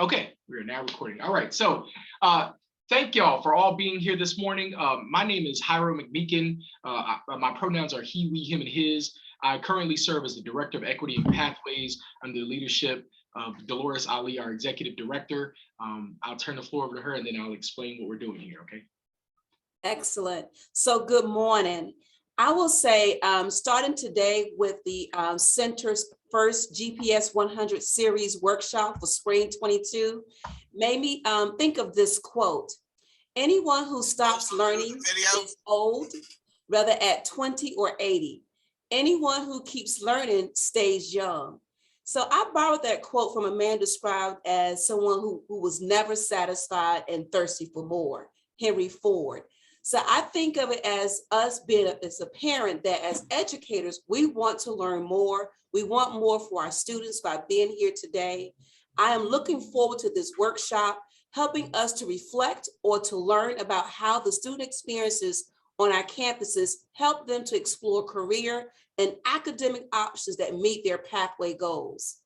Okay, we are now recording. All right, so thank y'all for all being here this morning. My name is Hiro McMeekin. My pronouns are he, we, him, and his. I currently serve as the Director of Equity and Pathways under the leadership of Dolores Ali, our Executive Director. I'll turn the floor over to her and then I'll explain what we're doing here, okay? Excellent. So good morning. I will say, starting today with the Center's first GPS 100 series workshop for spring 22, made me think of this quote: anyone who stops learning is old, whether at 20 or 80. Anyone who keeps learning stays young. So I borrowed that quote from a man described as someone who was never satisfied and thirsty for more, Henry Ford. So I think of it as us being as a parent, that as educators, we want to learn more. We want more for our students by being here today. I am looking forward to this workshop, helping us to reflect or to learn about how the student experiences on our campuses help them to explore career and academic options that meet their pathway goals.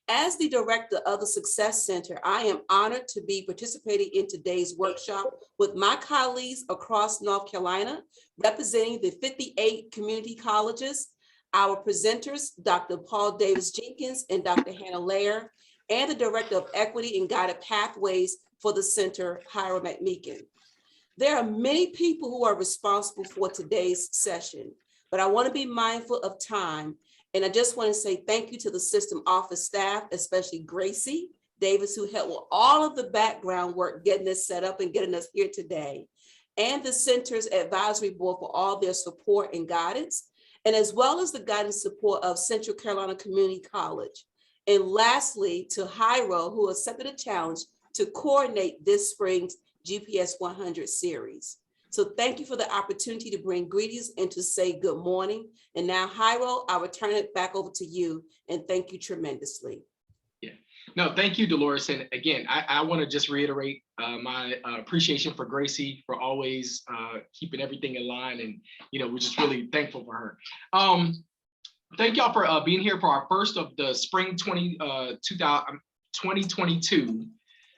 As the director of the Success Center, I am honored to be participating in today's workshop with my colleagues across North Carolina, representing the 58 community colleges, our presenters, Dr. Paul Davis Jenkins and Dr. Hana Lahr, and the Director of Equity and Guided Pathways for the Center, Hiro McMeekin. There are many people who are responsible for today's session, but I want to be mindful of time. And I just want to say thank you to the system office staff, especially Gracie Davis, who helped with all of the background work, getting this set up and getting us here today, and the Center's advisory board for all their support and guidance, and as well as the guidance support of Central Carolina Community College. And lastly, to Hiro, who accepted a challenge to coordinate this spring's GPS 100 series. So thank you for the opportunity to bring greetings and to say good morning. And now, Hiro, I will turn it back over to you, and thank you tremendously. Yeah, no, thank you, Dolores. And again, I want to just reiterate my appreciation for Gracie for always keeping everything in line. And, we're just really thankful for her. Thank y'all for being here for our first of the spring 2022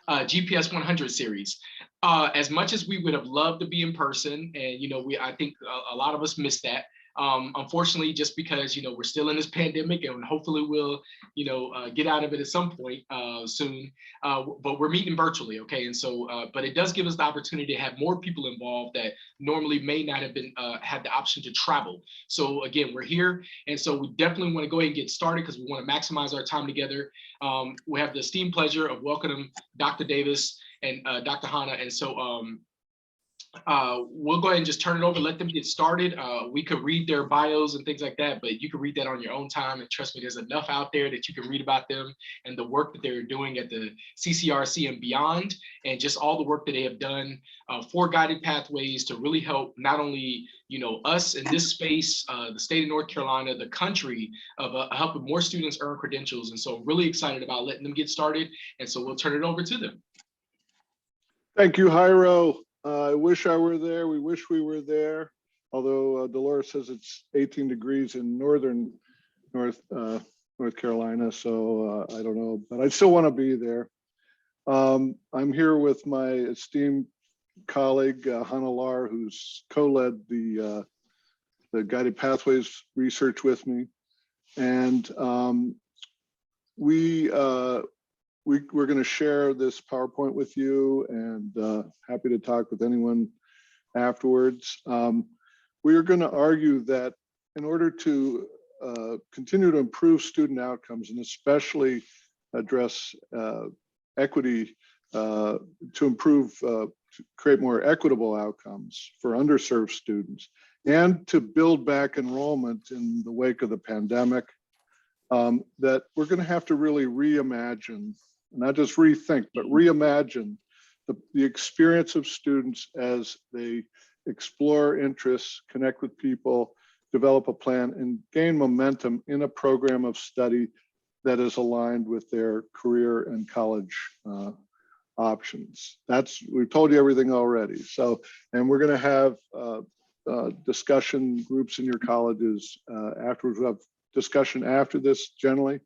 GPS 100 series. As much as we would have loved to be in person, and I think a lot of us missed that. Unfortunately, just because we're still in this pandemic, and hopefully we'll get out of it at some point soon. But we're meeting virtually, okay? And so, but it does give us the opportunity to have more people involved that normally may not have been had the option to travel. So again, we're here, and so we definitely want to go ahead and get started because we want to maximize our time together. We have the esteemed pleasure of welcoming Dr. Davis and Dr. Hana, and so we'll go ahead and just turn it over, let them get started. We could read their bios and things like that, but you can read that on your own time. And trust me, there's enough out there that you can read about them and the work that they're doing at the CCRC and beyond, and just all the work that they have done for guided pathways to really help not only us in this space, the state of North Carolina, the country, of helping more students earn credentials. And so I'm really excited about letting them get started. And so we'll turn it over to them. Thank you, Hiro. I wish I were there. We wish we were there. Although Dolores says it's 18 degrees in northern North Carolina, so I don't know, but I still want to be there. I'm here with my esteemed colleague Hana Lahr, who's co-led the Guided Pathways research with me, and we're going to share this PowerPoint with you, and happy to talk with anyone afterwards. We are going to argue that in order to continue to improve student outcomes, and especially address equity, to improve, to create more equitable outcomes for underserved students, and to build back enrollment in the wake of the pandemic, that we're going to have to really reimagine, not just rethink, but reimagine the experience of students as they explore interests, connect with people, develop a plan, and gain momentum in a program of study that is aligned with their career and college options. We've told you everything already. So, and we're going to have discussion groups in your colleges afterwards. We'll have discussion after this generally.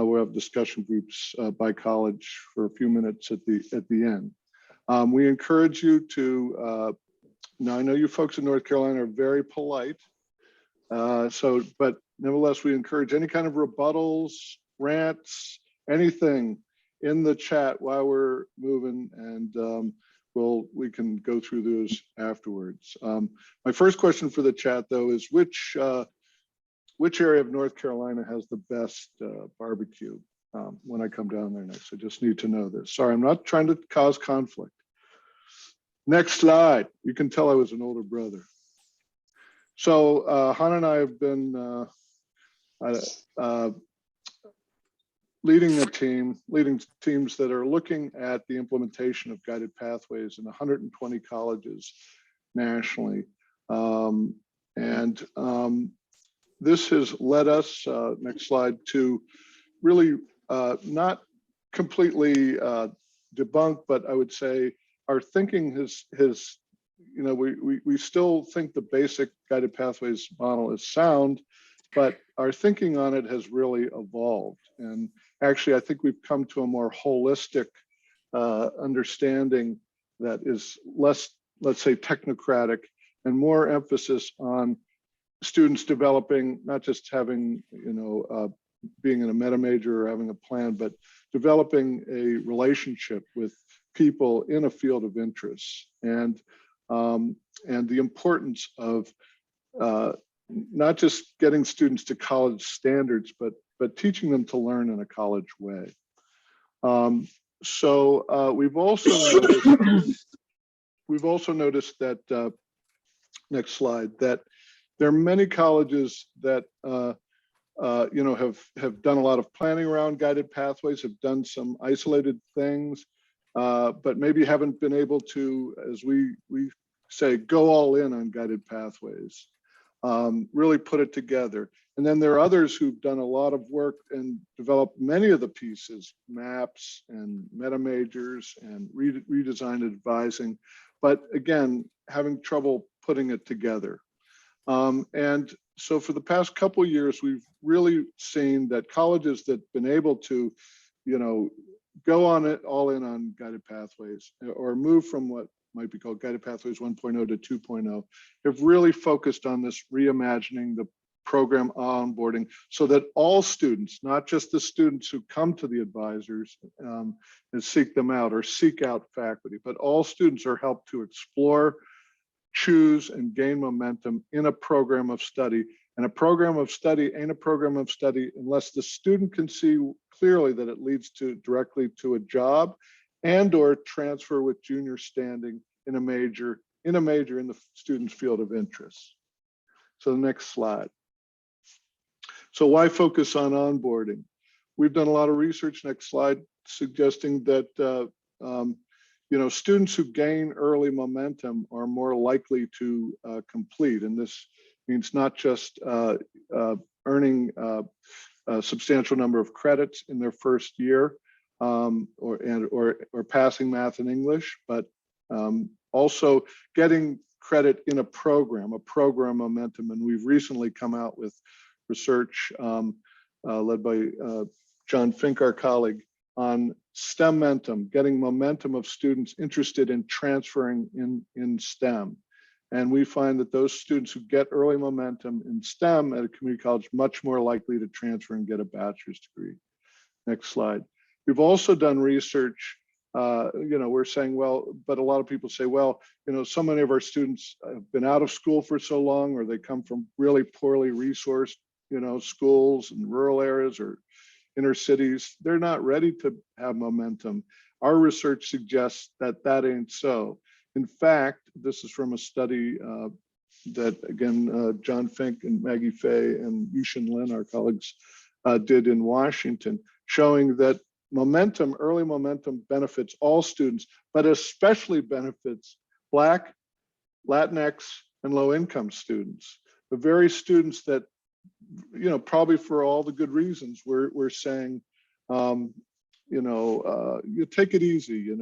We'll have discussion groups by college for a few minutes at the end. We encourage you to, now I know you folks in North Carolina are very polite, but nevertheless, we encourage any kind of rebuttals, rants, anything in the chat while we're moving, and we can go through those afterwards. My first question for the chat, though, is which area of North Carolina has the best barbecue when I come down there next? I just need to know this. Sorry, I'm not trying to cause conflict. Next slide. You can tell I was an older brother. So Hana and I have been leading teams that are looking at the implementation of guided pathways in 120 colleges nationally. This has led us, next slide, to really not completely debunk, but I would say our thinking has we still think the basic guided pathways model is sound, but our thinking on it has really evolved. And actually, I think we've come to a more holistic understanding that is less, let's say, technocratic and more emphasis on students developing, not just having, being in a meta major or having a plan, but developing a relationship with people in a field of interest, and the importance of not just getting students to college standards, but teaching them to learn in a college way. We've also noticed that next slide, that there are many colleges that have done a lot of planning around guided pathways, have done some isolated things, but maybe haven't been able to, as we say, go all in on guided pathways, really put it together. And then there are others who've done a lot of work and developed many of the pieces, maps and meta majors and redesigned advising, but again, having trouble putting it together. And so for the past couple of years, we've really seen that colleges that have been able to, go on it all in on guided pathways, or move from what might be called guided pathways 1.0 to 2.0, have really focused on this reimagining the program onboarding so that all students, not just the students who come to the advisors and seek them out or seek out faculty, but all students are helped to explore, choose, and gain momentum in a program of study. And a program of study ain't a program of study unless the student can see clearly that it leads directly to a job and or transfer with junior standing in a major in the student's field of interest. So the next slide. So why focus on onboarding? We've done a lot of research, next slide, suggesting that students who gain early momentum are more likely to complete. And this means not just earning a substantial number of credits in their first year or passing math and English, but also getting credit in a program momentum. And we've recently come out with research led by John Fink, our colleague, on STEMmentum, getting momentum of students interested in transferring in STEM. And we find that those students who get early momentum in STEM at a community college much more likely to transfer and get a bachelor's degree. Next slide. We've also done research, we're saying, well, but a lot of people say, well, so many of our students have been out of school for so long, or they come from really poorly resourced, schools in rural areas or inner cities. They're not ready to have momentum. Our research suggests that that ain't so. In fact, this is from a study that, again, John Fink and Maggie Fay and Yushin Lin, our colleagues, did in Washington, showing that early momentum benefits all students, but especially benefits Black, Latinx, and low-income students. The very students that, probably for all the good reasons, we're saying, you take it easy,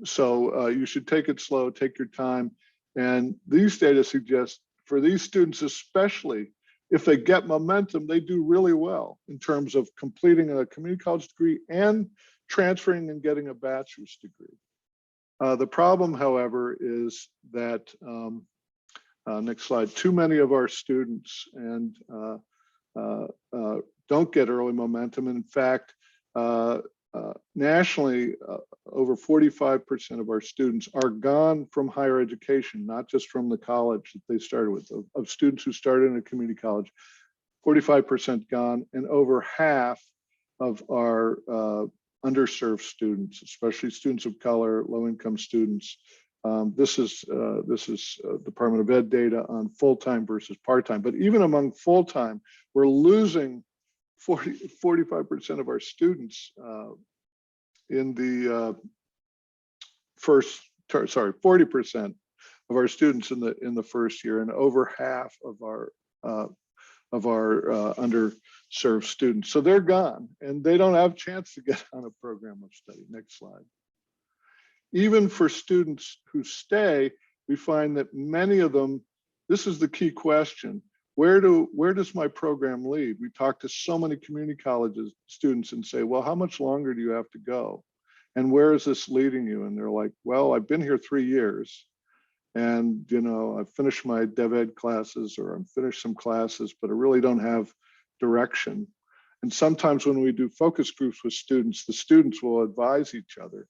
so you should take it slow, take your time. And these data suggest for these students especially, if they get momentum, they do really well in terms of completing a community college degree and transferring and getting a bachelor's degree. The problem, however, is that, next slide, too many of our students and don't get early momentum. In fact, nationally, over 45% of our students are gone from higher education, not just from the college that they started with. Of students who started in a community college, 45% gone, and over half of our underserved students, especially students of color, low-income students. This is Department of Ed data on full-time versus part-time. But even among full-time, we're losing 45% of our students in the 40% of our students in the first year, and over half of our underserved students. So they're gone, and they don't have a chance to get on a program of study. Next slide. Even for students who stay, we find that many of them, this is the key question, where does my program lead? We talk to so many community colleges students and say, well, how much longer do you have to go? And where is this leading you? And they're like, well, I've been here 3 years, and I've finished my dev ed classes, or I've finished some classes, but I really don't have direction. And sometimes when we do focus groups with students, the students will advise each other.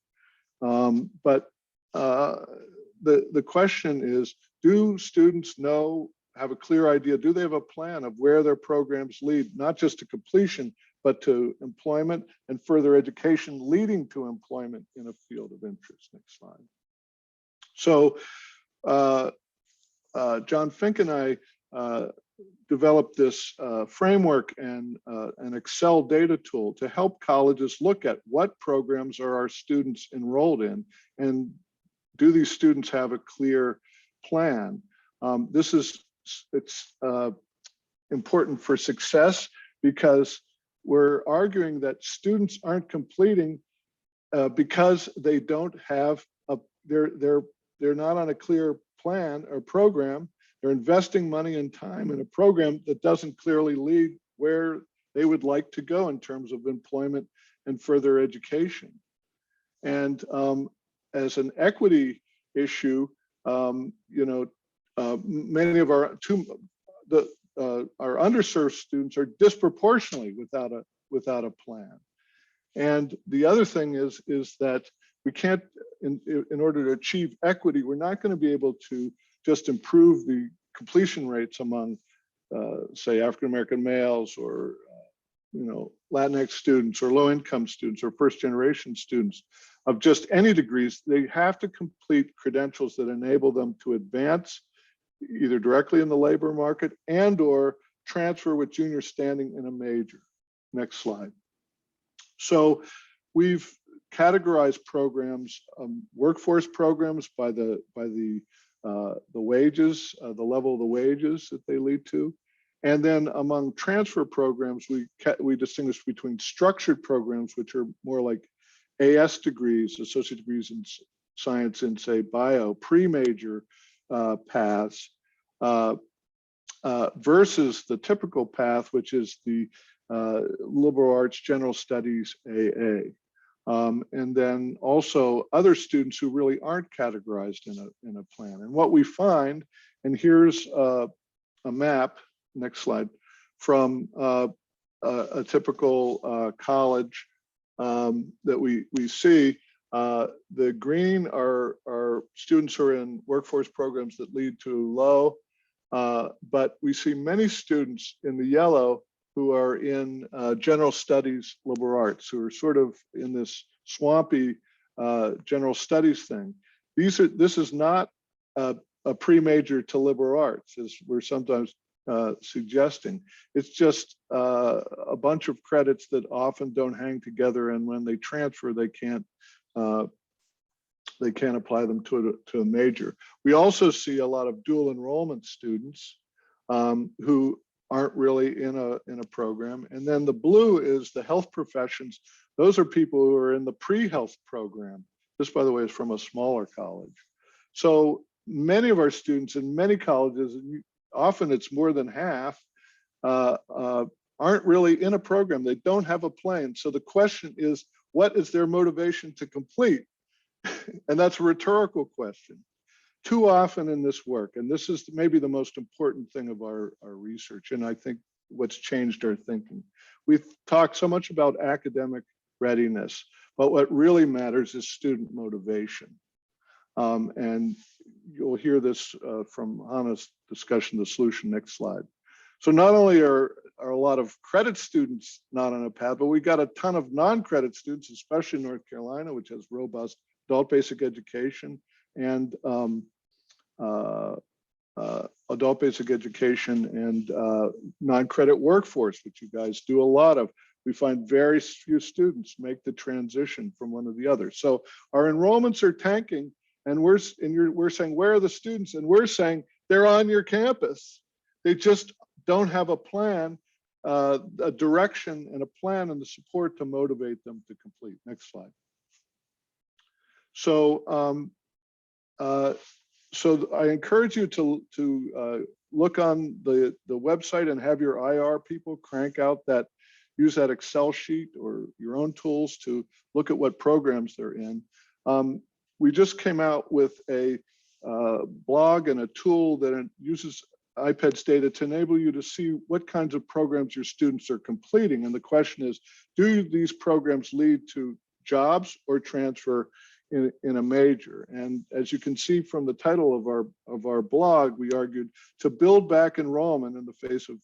But the question is, do students have a clear idea? Do they have a plan of where their programs lead, not just to completion, but to employment and further education leading to employment in a field of interest? Next slide. So John Fink and I developed this framework and an Excel data tool to help colleges look at what programs are our students enrolled in, and do these students have a clear plan. It's important for success, because we're arguing that students aren't completing because they don't have they're not on a clear plan or program. They're investing money and time in a program that doesn't clearly lead where they would like to go in terms of employment and further education. And as an equity issue, many of our underserved students are disproportionately without a plan. And the other thing is that we can't, in order to achieve equity, we're not going to be able to just improve the completion rates among, say, African-American males, or Latinx students, or low-income students, or first-generation students of just any degrees. They have to complete credentials that enable them to advance either directly in the labor market and/or transfer with junior standing in a major. Next slide. So we've categorized programs, workforce programs, by the wages, the level of the wages that they lead to. And then among transfer programs, we distinguish between structured programs, which are more like AS degrees, associate degrees in science and, say, bio, pre-major paths, versus the typical path, which is the liberal arts, general studies, AA. And then also other students who really aren't categorized in a plan. And what we find, and here's a map, next slide, from a typical college that we see. The green are students who are in workforce programs that lead to low, but we see many students in the yellow who are in general studies, liberal arts, who are sort of in this swampy general studies thing. This is not a pre-major to liberal arts, as we're sometimes suggesting. It's just a bunch of credits that often don't hang together, and when they transfer, they can't apply them to a major. We also see a lot of dual enrollment students who aren't really in a program. And then the blue is the health professions. Those are people who are in the pre-health program. This, by the way, is from a smaller college. So many of our students in many colleges, often it's more than half, aren't really in a program. They don't have a plan. So the question is, what is their motivation to complete? And that's a rhetorical question. Too often in this work, and this is maybe the most important thing of our research, and I think what's changed our thinking. We've talked so much about academic readiness, but what really matters is student motivation. And you'll hear this from Hana's discussion, the solution. Next slide. So not only are a lot of credit students not on a path, but we got a ton of non-credit students, especially in North Carolina, which has robust adult basic education and adult basic education and non-credit workforce, which you guys do a lot of. We find very few students make the transition from one to the other. So our enrollments are tanking, and we're saying, where are the students? And we're saying they're on your campus. They just don't have a plan, a direction and a plan and the support to motivate them to complete. Next slide. So, so I encourage you to look on the website and have your IR people crank out use that Excel sheet or your own tools to look at what programs they're in. We just came out with a blog and a tool that uses IPEDS data to enable you to see what kinds of programs your students are completing. And the question is, do these programs lead to jobs or transfer in a major? And as you can see from the title of our blog, we argued to build back enrollment in the face of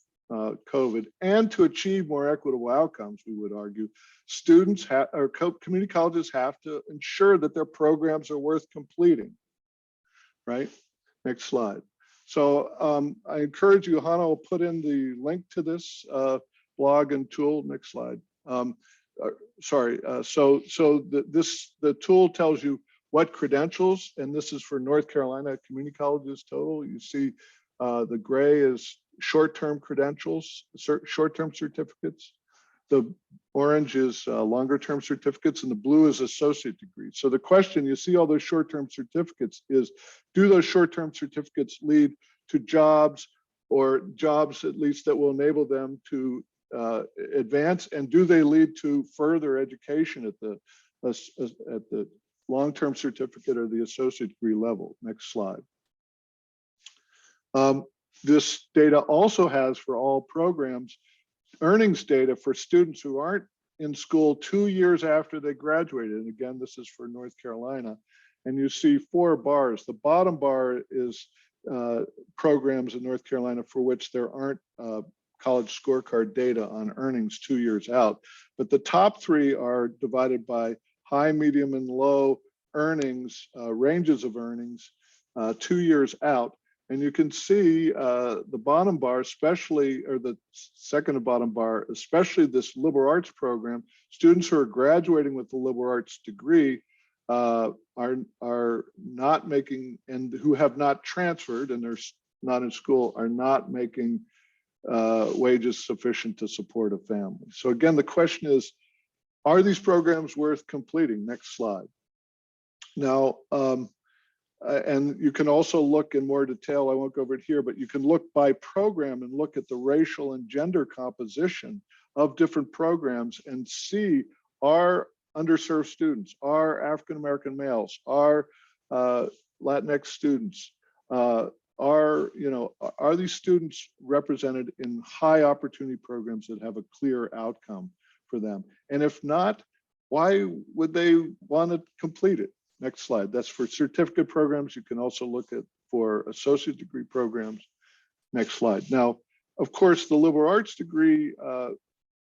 COVID and to achieve more equitable outcomes. We would argue students or community colleges have to ensure that their programs are worth completing. Right? Next slide. So I encourage you, Hana will put in the link to this blog and tool. Next slide. Sorry. The tool tells you what credentials, and this is for North Carolina community colleges total. You see the gray is short-term credentials, short-term certificates. The orange is longer-term certificates, and the blue is associate degrees. So the question, you see all those short-term certificates, is do those short-term certificates lead to jobs, or jobs at least that will enable them to advance, and do they lead to further education at the long-term certificate or the associate degree level? Next slide. This data also has, for all programs, earnings data for students who aren't in school 2 years after they graduated. And again, this is for North Carolina. And you see 4 bars. The bottom bar is programs in North Carolina for which there aren't college scorecard data on earnings 2 years out. But the top 3 are divided by high, medium, and low earnings, ranges of earnings 2 years out. And you can see the bottom bar, especially, or the second to bottom bar, especially this liberal arts program, students who are graduating with the liberal arts degree are not making, and who have not transferred and they're not in school, are not making wages sufficient to support a family. So again, the question is, are these programs worth completing? Next slide. Now, and you can also look in more detail, I won't go over it here, but you can look by program and look at the racial and gender composition of different programs and see, are underserved students, are African-American males, are Latinx students, are these students represented in high opportunity programs that have a clear outcome for them? And if not, why would they want to complete it? Next slide. That's for certificate programs. You can also look at for associate degree programs. Next slide. Now, of course, the liberal arts degree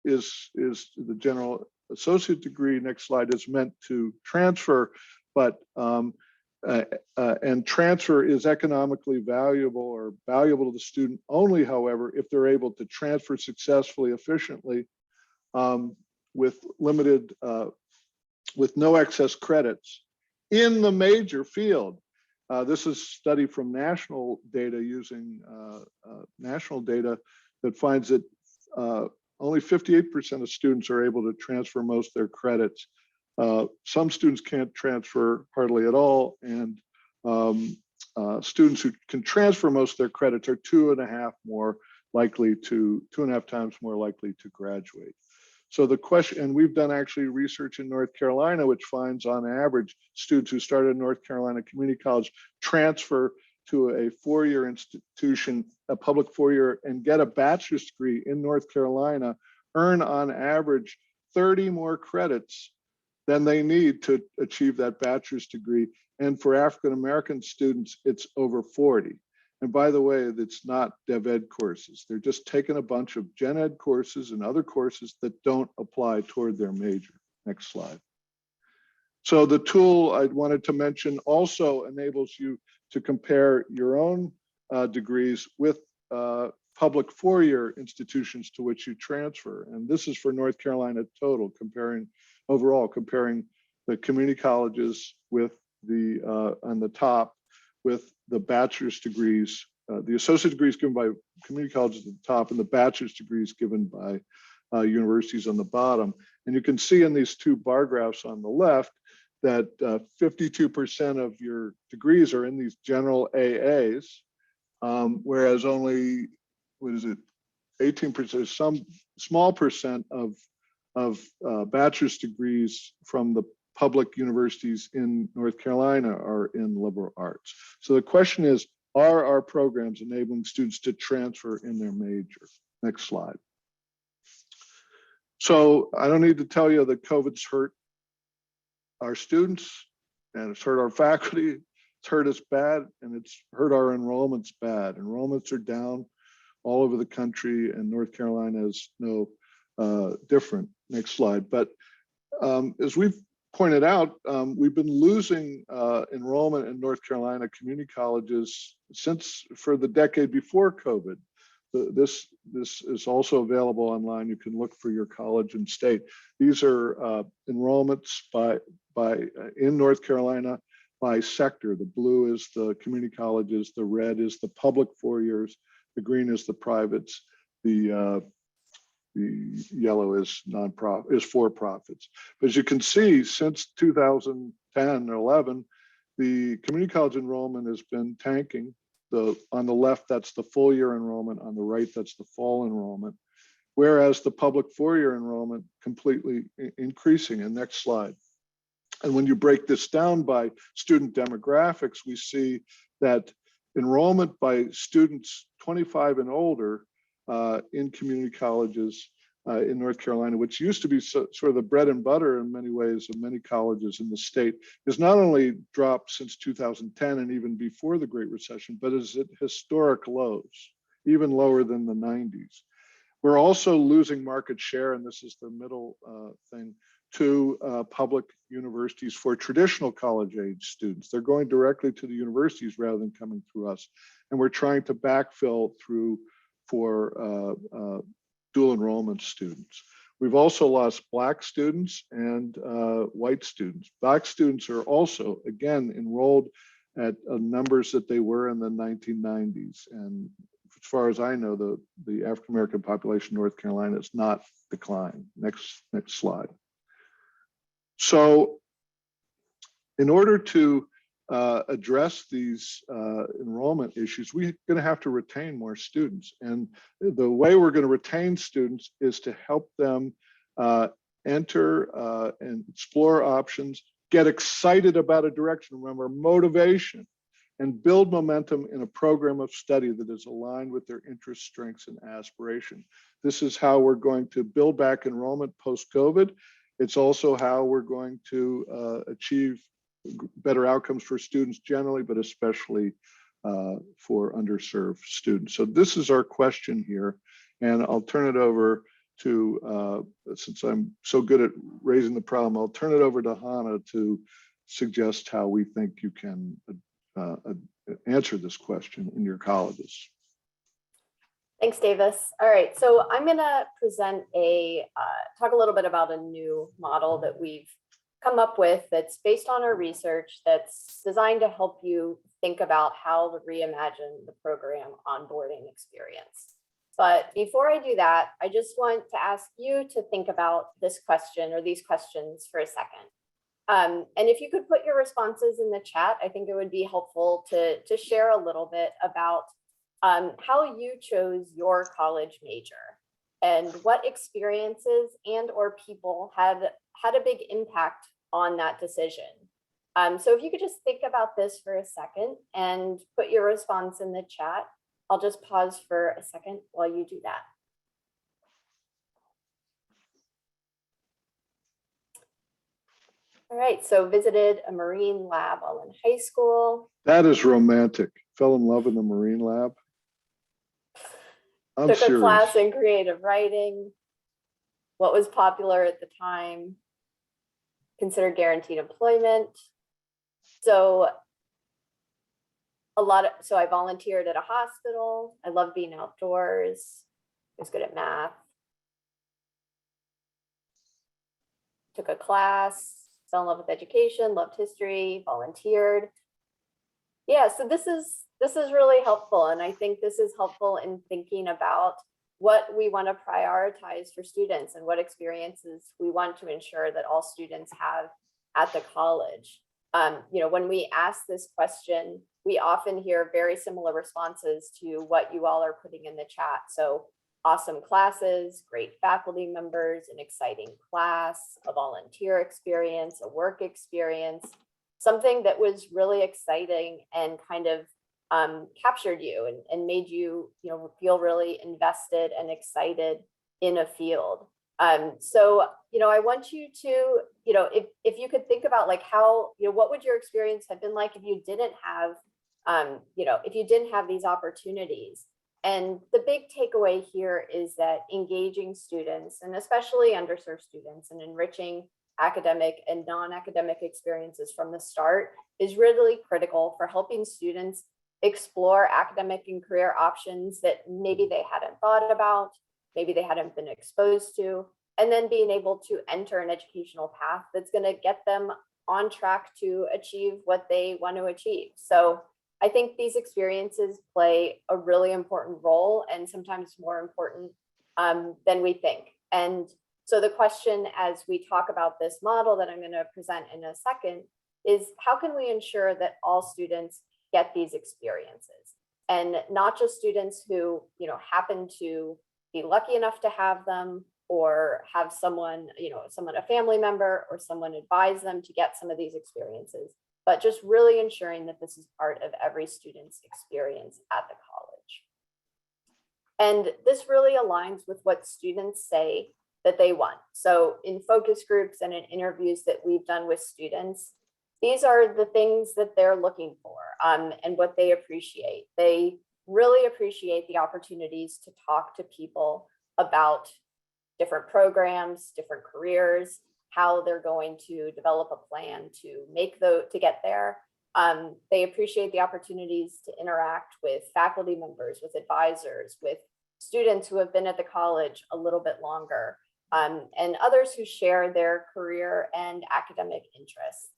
is the general associate degree. Next slide is meant to transfer, but and transfer is economically valuable or valuable to the student only, however, if they're able to transfer successfully, efficiently, with limited, with no excess credits in the major field. This is a study from national data using national data that finds that only 58% of students are able to transfer most of their credits. Some students can't transfer hardly at all, and students who can transfer most of their credits are 2.5 more likely to, 2.5 times more likely to graduate. So the question, and we've done actually research in North Carolina, which finds on average students who started in North Carolina Community College transfer to a four-year institution, a public four-year, and get a bachelor's degree in North Carolina, earn on average 30 more credits than they need to achieve that bachelor's degree. And for African-American students, it's over 40. And by the way, it's not Dev Ed courses. They're just taking a bunch of Gen Ed courses and other courses that don't apply toward their major. Next slide. So the tool I wanted to mention also enables you to compare your own degrees with public four-year institutions to which you transfer. And this is for North Carolina total, comparing the community colleges with the, on the top, with the bachelor's degrees, the associate degrees given by community colleges at the top and the bachelor's degrees given by universities on the bottom. And you can see in these two bar graphs on the left that 52% of your degrees are in these general AAs, whereas only, 18%, some small percent of bachelor's degrees from the public universities in North Carolina are in liberal arts. So the question is, are our programs enabling students to transfer in their major? Next slide. So I don't need to tell you that COVID's hurt our students and it's hurt our faculty, it's hurt us bad, and it's hurt our enrollments bad. Enrollments are down all over the country, and North Carolina is no different. Next slide. But as we've pointed out, we've been losing enrollment in North Carolina community colleges for the decade before COVID. This is also available online. You can look for your college and state. These are enrollments in North Carolina by sector. The blue is the community colleges, the red is the public four years, the green is the privates, the yellow is for profits. But as you can see, since 2010 or 11, the community college enrollment has been tanking. On the left, that's the full year enrollment. On the right, that's the fall enrollment. Whereas the public four-year enrollment completely increasing. And next slide. And when you break this down by student demographics, we see that enrollment by students 25 and older in community colleges in North Carolina, which used to be sort of the bread and butter in many ways of many colleges in the state, has not only dropped since 2010 and even before the Great Recession, but is at historic lows, even lower than the 90s. We're also losing market share, and this is the middle thing, to public universities for traditional college age students. They're going directly to the universities rather than coming through us. And we're trying to backfill for dual enrollment students. We've also lost Black students and white students. Black students are also, again, enrolled at numbers that they were in the 1990s. And as far as I know, the African-American population in North Carolina has not declined. Next slide. So in order to address these enrollment issues, we're going to have to retain more students. And the way we're going to retain students is to help them enter and explore options, get excited about a direction, remember motivation, and build momentum in a program of study that is aligned with their interests, strengths, and aspiration. This is how we're going to build back enrollment post-COVID. It's also how we're going to achieve better outcomes for students generally, but especially for underserved students. So this is our question here, and I'll turn it over to, since I'm so good at raising the problem, I'll turn it over to Hana to suggest how we think you can answer this question in your colleges. Thanks, Davis. All right, so I'm gonna present talk a little bit about a new model that we've come up with that's based on our research that's designed to help you think about how to reimagine the program onboarding experience. But before I do that, I just want to ask you to think about this question or these questions for a second. And if you could put your responses in the chat, I think it would be helpful to share a little bit about how you chose your college major and what experiences and or people had a big impact on that decision. So if you could just think about this for a second and put your response in the chat. I'll just pause for a second while you do that. All right, so visited a marine lab while in high school. That is romantic. Fell in love in the marine lab. I'm Took serious. a class in creative writing. What was popular at the time? Considered guaranteed employment. So I volunteered at a hospital. I love being outdoors. I was good at math. Took a class, fell in love with education, loved history, volunteered. Yeah, so this is really helpful. And I think this is helpful in thinking about what we want to prioritize for students and what experiences we want to ensure that all students have at the college. When we ask this question, we often hear very similar responses to what you all are putting in the chat. So awesome classes, great faculty members, an exciting class, a volunteer experience, a work experience, something that was really exciting and kind of captured you and made you, feel really invested and excited in a field. So I want you to, if you could think about like how, what would your experience have been like if you didn't have, these opportunities? And the big takeaway here is that engaging students, and especially underserved students, and enriching academic and non-academic experiences from the start is really critical for helping students explore academic and career options that maybe they hadn't thought about, maybe they hadn't been exposed to, and then being able to enter an educational path that's going to get them on track to achieve what they want to achieve. So I think these experiences play a really important role, and sometimes more important than we think. And so the question as we talk about this model that I'm going to present in a second is how can we ensure that all students get these experiences, and not just students who, happen to be lucky enough to have them or have someone, a family member or someone advise them to get some of these experiences, but just really ensuring that this is part of every student's experience at the college. And this really aligns with what students say that they want. So in focus groups and in interviews that we've done with students, these are the things that they're looking for and what they appreciate. They really appreciate the opportunities to talk to people about different programs, different careers, how they're going to develop a plan to get there. They appreciate the opportunities to interact with faculty members, with advisors, with students who have been at the college a little bit longer, and others who share their career and academic interests.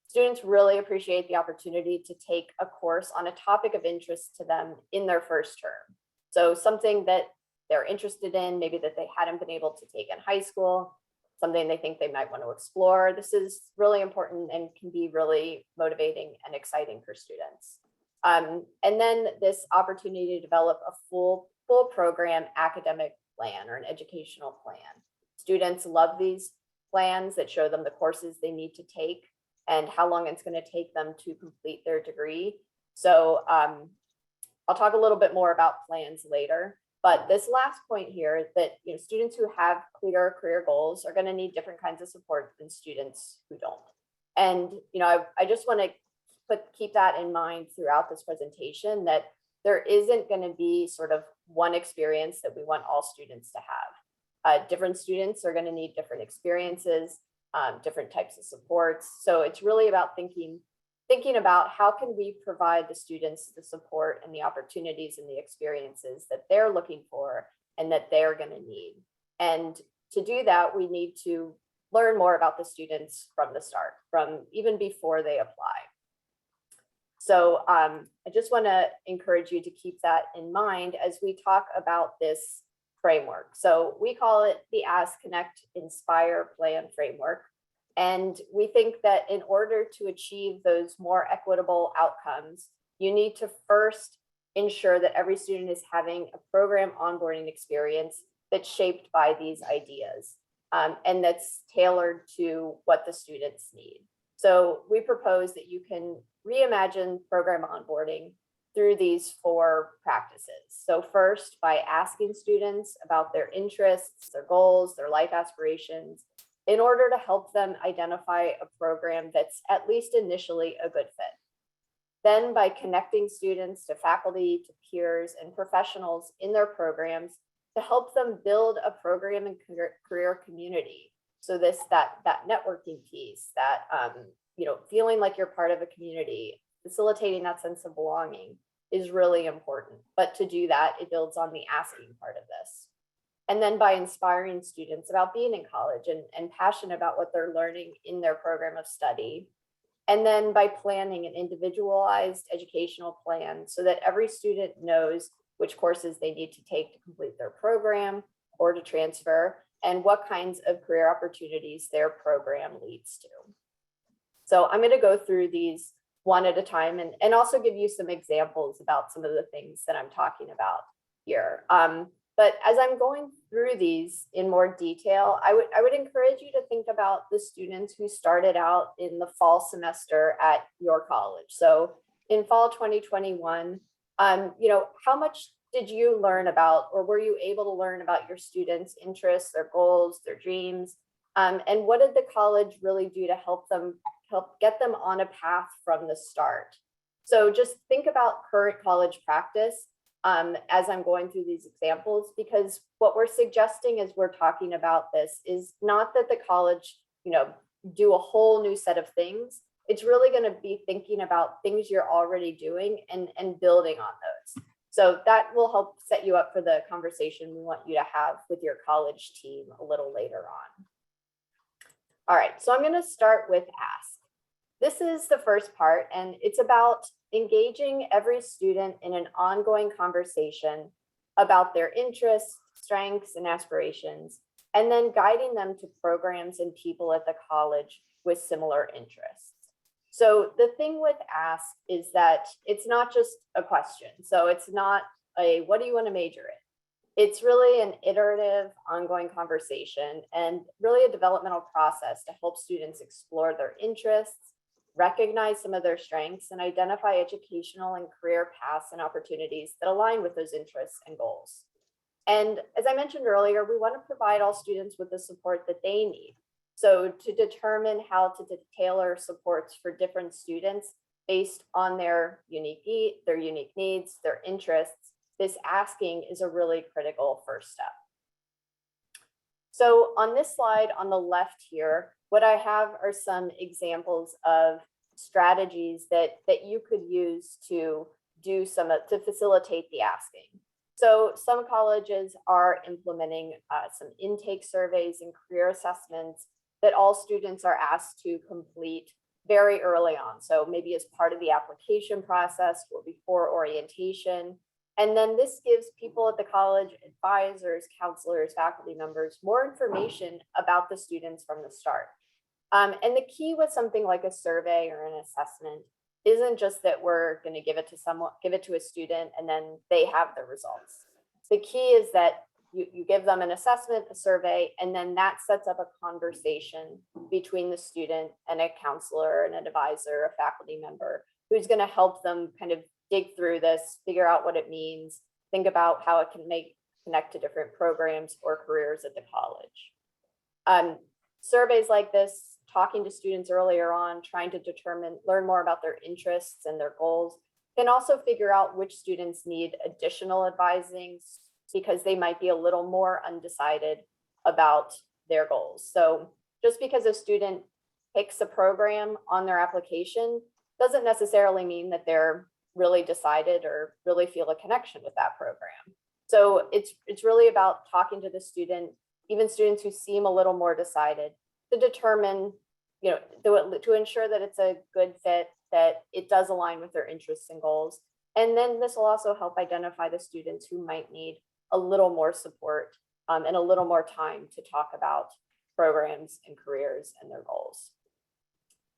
Students really appreciate the opportunity to take a course on a topic of interest to them in their first term. So something that they're interested in, maybe that they hadn't been able to take in high school, something they think they might want to explore. This is really important and can be really motivating and exciting for students. And then this opportunity to develop a full program academic plan or an educational plan. Students love these plans that show them the courses they need to take and how long it's going to take them to complete their degree. So I'll talk a little bit more about plans later. But this last point here is that students who have clear career goals are going to need different kinds of support than students who don't. And I just want to keep that in mind throughout this presentation, that there isn't going to be sort of one experience that we want all students to have. Different students are going to need different experiences, different types of supports. So it's really about thinking about how can we provide the students the support and the opportunities and the experiences that they're looking for and that they're going to need. And to do that, we need to learn more about the students from the start, from even before they apply. So I just want to encourage you to keep that in mind as we talk about this framework. So we call it the Ask, Connect, Inspire, Plan framework. And we think that in order to achieve those more equitable outcomes, you need to first ensure that every student is having a program onboarding experience that's shaped by these ideas and that's tailored to what the students need. So we propose that you can reimagine program onboarding through these 4 practices. So first, by asking students about their interests, their goals, their life aspirations, in order to help them identify a program that's at least initially a good fit. Then by connecting students to faculty, to peers, and professionals in their programs to help them build a program and career community. So that networking piece, that feeling like you're part of a community, facilitating that sense of belonging is really important. But to do that, it builds on the asking part of this. And then by inspiring students about being in college and passionate about what they're learning in their program of study. And then by planning an individualized educational plan so that every student knows which courses they need to take to complete their program or to transfer, and what kinds of career opportunities their program leads to. So I'm going to go through these one at a time and also give you some examples about some of the things that I'm talking about here. But as I'm going through these in more detail, I would encourage you to think about the students who started out in the fall semester at your college. So in fall 2021, how much did you learn about, or were you able to learn about your students' interests, their goals, their dreams? And what did the college really do to help get them on a path from the start? So just think about current college practice as I'm going through these examples, because what we're suggesting as we're talking about this is not that the college, do a whole new set of things. It's really going to be thinking about things you're already doing and building on those. So that will help set you up for the conversation we want you to have with your college team a little later on. All right, so I'm going to start with ask. This is the first part, and it's about engaging every student in an ongoing conversation about their interests, strengths, and aspirations, and then guiding them to programs and people at the college with similar interests. So the thing with ask is that it's not just a question. So it's not a, what do you want to major in? It's really an iterative, ongoing conversation and really a developmental process to help students explore their interests, recognize some of their strengths, and identify educational and career paths and opportunities that align with those interests and goals. And as I mentioned earlier, we want to provide all students with the support that they need. So to determine how to tailor supports for different students based on their unique needs, their interests, this asking is a really critical first step. So on this slide on the left here, what I have are some examples of strategies that you could use to to facilitate the asking. So some colleges are implementing some intake surveys and career assessments that all students are asked to complete very early on. So maybe as part of the application process or before orientation. And then this gives people at the college, advisors, counselors, faculty members, more information about the students from the start. And the key with something like a survey or an assessment isn't just that we're going to give it to a student and then they have the results. The key is that you give them an assessment, a survey, and then that sets up a conversation between the student and a counselor, and an advisor, a faculty member, who's going to help them kind of dig through this, figure out what it means, think about how it can connect to different programs or careers at the college. Surveys like this, talking to students earlier on, trying to learn more about their interests and their goals, can also figure out which students need additional advising because they might be a little more undecided about their goals. So just because a student picks a program on their application doesn't necessarily mean that they're really decided or really feel a connection with that program. So it's really about talking to the student, even students who seem a little more decided, to determine, to ensure that it's a good fit, that it does align with their interests and goals. And then this will also help identify the students who might need a little more support and a little more time to talk about programs and careers and their goals.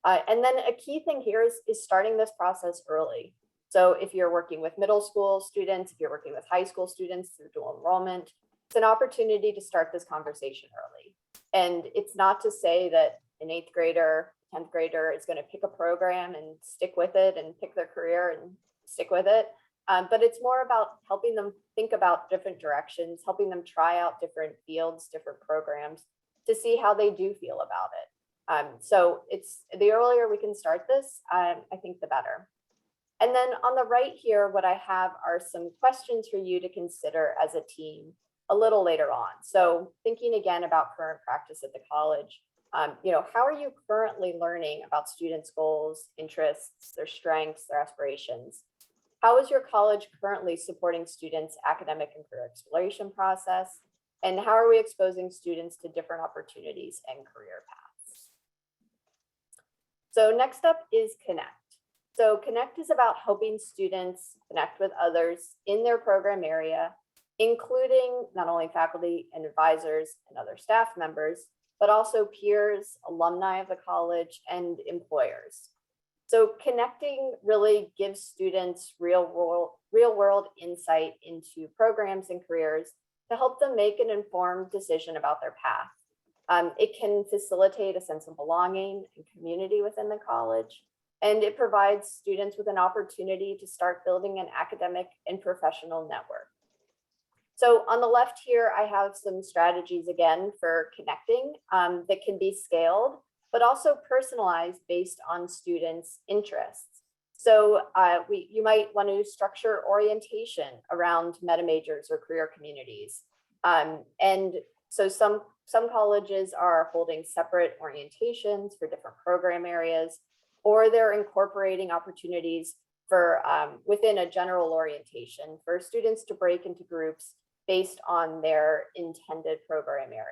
And then a key thing here is starting this process early. So if you're working with middle school students, if you're working with high school students through dual enrollment, it's an opportunity to start this conversation early. And it's not to say that an 8th grader, 10th grader is going to pick a program and stick with it and pick their career and stick with it. But it's more about helping them think about different directions, helping them try out different fields, different programs to see how they do feel about it. So it's the earlier we can start this, I think the better. And then on the right here, what I have are some questions for you to consider as a team a little later on. So thinking again about current practice at the college, how are you currently learning about students' goals, interests, their strengths, their aspirations? How is your college currently supporting students' academic and career exploration process? And how are we exposing students to different opportunities and career paths? So next up is Connect. So Connect is about helping students connect with others in their program area, including not only faculty and advisors and other staff members, but also peers, alumni of the college, and employers. So connecting really gives students real world insight into programs and careers to help them make an informed decision about their path. It can facilitate a sense of belonging and community within the college, and it provides students with an opportunity to start building an academic and professional network. So on the left here, I have some strategies again for connecting that can be scaled, but also personalized based on students' interests. So you might want to structure orientation around meta majors or career communities. And so some colleges are holding separate orientations for different program areas, or they're incorporating opportunities for within a general orientation for students to break into groups based on their intended program area.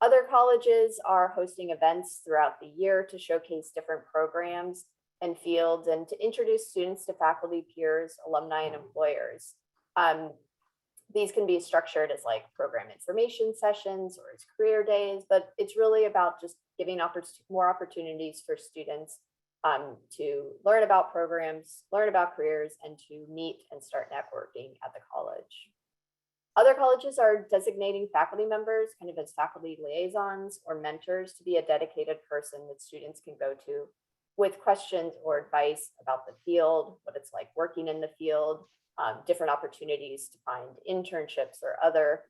Other colleges are hosting events throughout the year to showcase different programs and fields and to introduce students to faculty, peers, alumni, and employers. These can be structured as like program information sessions or as career days, but it's really about just giving more opportunities for students to learn about programs, learn about careers, and to meet and start networking at the college. Other colleges are designating faculty members kind of as faculty liaisons or mentors to be a dedicated person that students can go to with questions or advice about the field, what it's like working in the field, different opportunities to find internships or other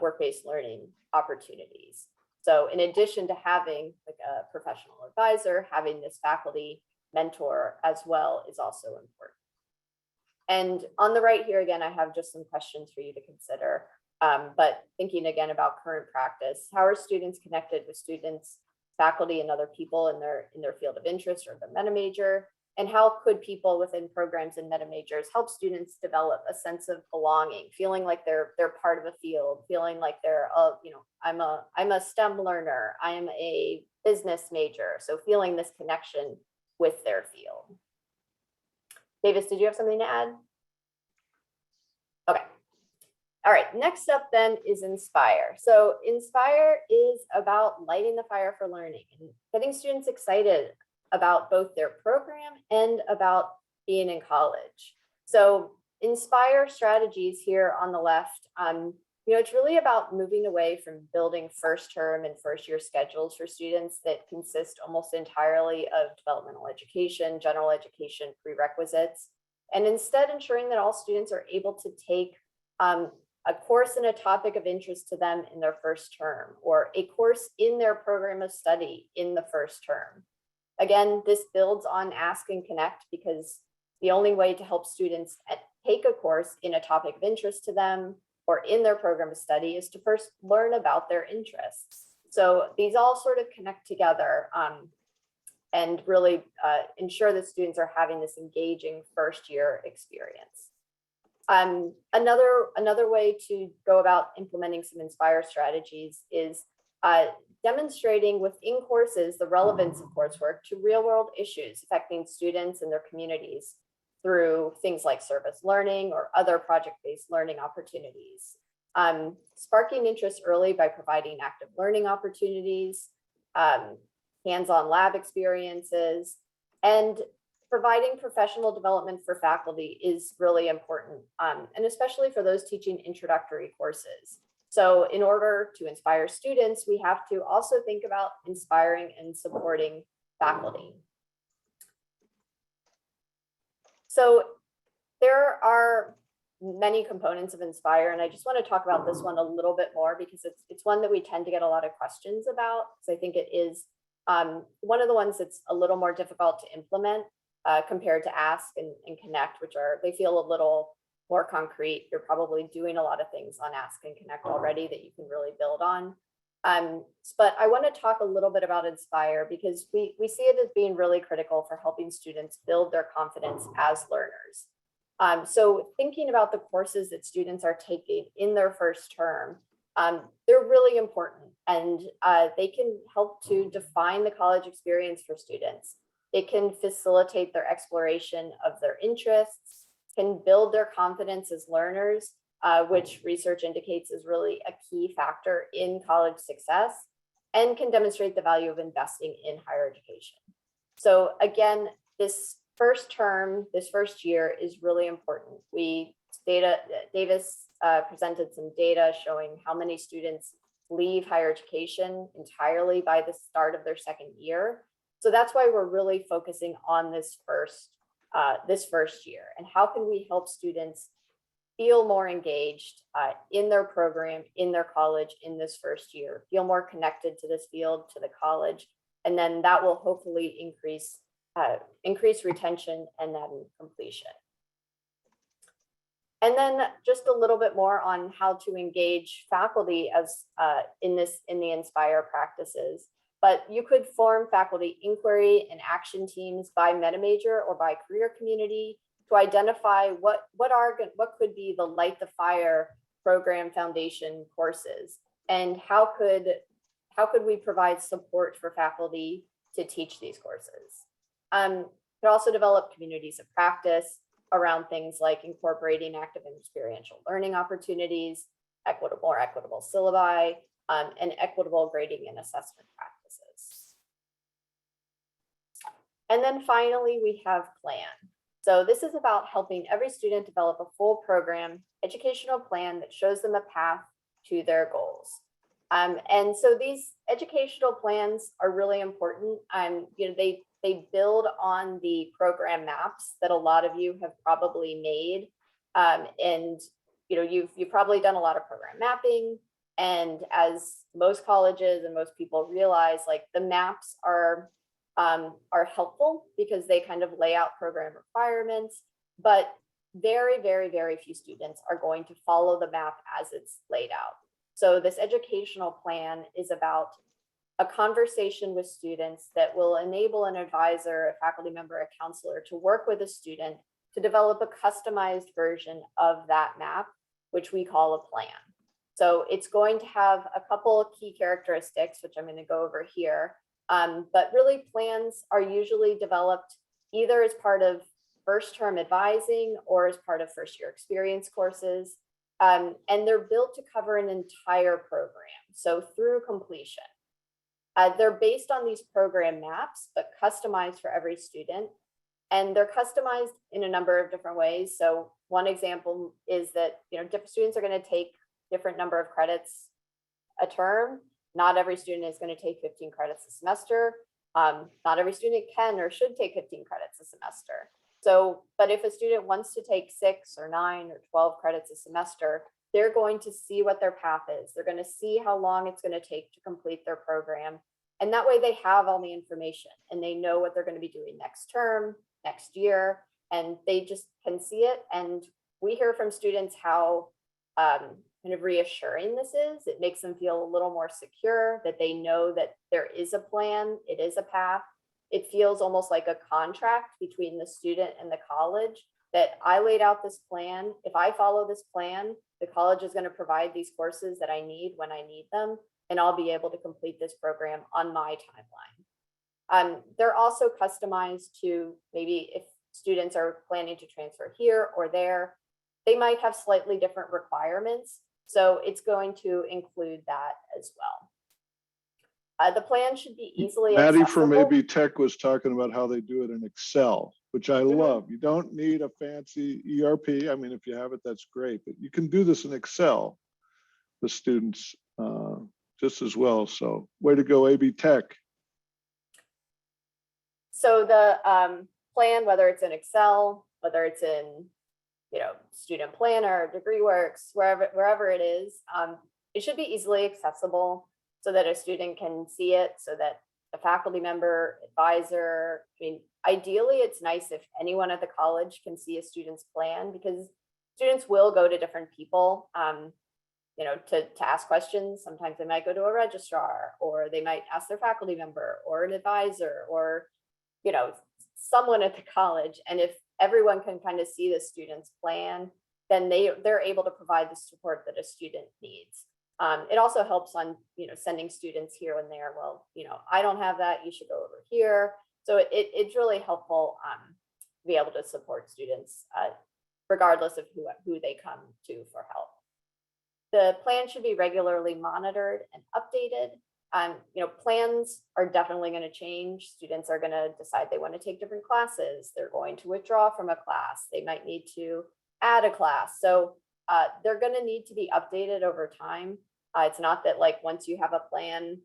work-based learning opportunities. So in addition to having like a professional advisor, having this faculty mentor as well is also important. And on the right here, again, I have just some questions for you to consider, but thinking again about current practice, how are students connected with students, faculty, and other people in their field of interest or the meta major? And how could people within programs and meta majors help students develop a sense of belonging, feeling like they're part of a field, feeling like they're, I'm a STEM learner, I am a business major, so feeling this connection with their field. Davis, did you have something to add? Okay. All right, next up then is Inspire. So Inspire is about lighting the fire for learning and getting students excited about both their program and about being in college. So Inspire strategies here on the left, it's really about moving away from building first term and first year schedules for students that consist almost entirely of developmental education, general education prerequisites, and instead ensuring that all students are able to take a course in a topic of interest to them in their first term, or a course in their program of study in the first term. Again, this builds on Ask and Connect because the only way to help students take a course in a topic of interest to them or in their program of study is to first learn about their interests. So these all sort of connect together and really ensure that students are having this engaging first year experience. Another way to go about implementing some Inspire strategies is demonstrating within courses the relevance of coursework to real world issues affecting students and their communities through things like service learning or other project-based learning opportunities. Sparking interest early by providing active learning opportunities, hands-on lab experiences, and providing professional development for faculty is really important, and especially for those teaching introductory courses. So in order to inspire students, we have to also think about inspiring and supporting faculty. So there are many components of Inspire, and I just want to talk about this one a little bit more because it's one that we tend to get a lot of questions about. So I think it is one of the ones that's a little more difficult to implement compared to Ask and Connect, which they feel a little more concrete. You're probably doing a lot of things on Ask and Connect already that you can really build on. But I want to talk a little bit about Inspire because we see it as being really critical for helping students build their confidence as learners. So thinking about the courses that students are taking in their first term, they're really important, and they can help to define the college experience for students. It can facilitate their exploration of their interests, can build their confidence as learners, which research indicates is really a key factor in college success, and can demonstrate the value of investing in higher education. So again, this first term, this first year is really important. Davis presented some data showing how many students leave higher education entirely by the start of their second year. So that's why we're really focusing on this first year, and how can we help students feel more engaged in their program, in their college, in this first year, feel more connected to this field, to the college, and then that will hopefully increase retention and then completion. And then just a little bit more on how to engage faculty as in the Inspire practices. But you could form faculty inquiry and action teams by meta major or by career community to identify what could be the Light the Fire program foundation courses, and how could we provide support for faculty to teach these courses. Could also develop communities of practice around things like incorporating active and experiential learning opportunities, more equitable syllabi, and equitable grading and assessment practices. And then finally, we have plan. So this is about helping every student develop a full program educational plan that shows them a path to their goals. And so these educational plans are really important. They build on the program maps that a lot of you have probably made. And you've probably done a lot of program mapping. And as most colleges and most people realize, like, the maps are helpful because they kind of lay out program requirements, but very, very, very few students are going to follow the map as it's laid out. So this educational plan is about a conversation with students that will enable an advisor, a faculty member, a counselor to work with a student to develop a customized version of that map, which we call a plan. So it's going to have a couple of key characteristics, which I'm going to go over here. But really, plans are usually developed either as part of first term advising or as part of first year experience courses. And they're built to cover an entire program, so through completion. They're based on these program maps, but customized for every student. And they're customized in a number of different ways. So one example is that different students are going to take different number of credits a term. Not every student is going to take 15 credits a semester. Not every student can or should take 15 credits a semester. So, but if a student wants to take 6 or 9 or 12 credits a semester, they're going to see what their path is. They're going to see how long it's going to take to complete their program. And that way they have all the information and they know what they're going to be doing next term, next year, and they just can see it. And we hear from students how kind of reassuring this is. It makes them feel a little more secure that they know that there is a plan, it is a path. It feels almost like a contract between the student and the college that I laid out this plan. If I follow this plan, the college is going to provide these courses that I need when I need them, and I'll be able to complete this program on my timeline. They're also customized to maybe if students are planning to transfer here or there, they might have slightly different requirements. So it's going to include that as well. The plan should be easily Maddie accessible. from AB Tech was talking about how they do it in Excel. which I love. You don't need a fancy ERP. I mean, if you have it, that's great, but you can do this in Excel, the students just as well. So way to go, AB Tech. So the plan, whether it's in Excel, whether it's in, Student Planner, DegreeWorks, wherever it is, it should be easily accessible so that a student can see it, so that a faculty member, advisor, ideally, it's nice if anyone at the college can see a student's plan, because students will go to different people, to ask questions. Sometimes they might go to a registrar, or they might ask their faculty member or an advisor, or, someone at the college. And if everyone can kind of see the student's plan, then they're able to provide the support that a student needs. It also helps on, sending students here and there. Well, I don't have that, you should go over here. So it's really helpful to be able to support students regardless of who they come to for help. The plan should be regularly monitored and updated. Plans are definitely going to change. Students are going to decide they want to take different classes. They're going to withdraw from a class. They might need to add a class. So they're going to need to be updated over time. It's not that like once you have a plan,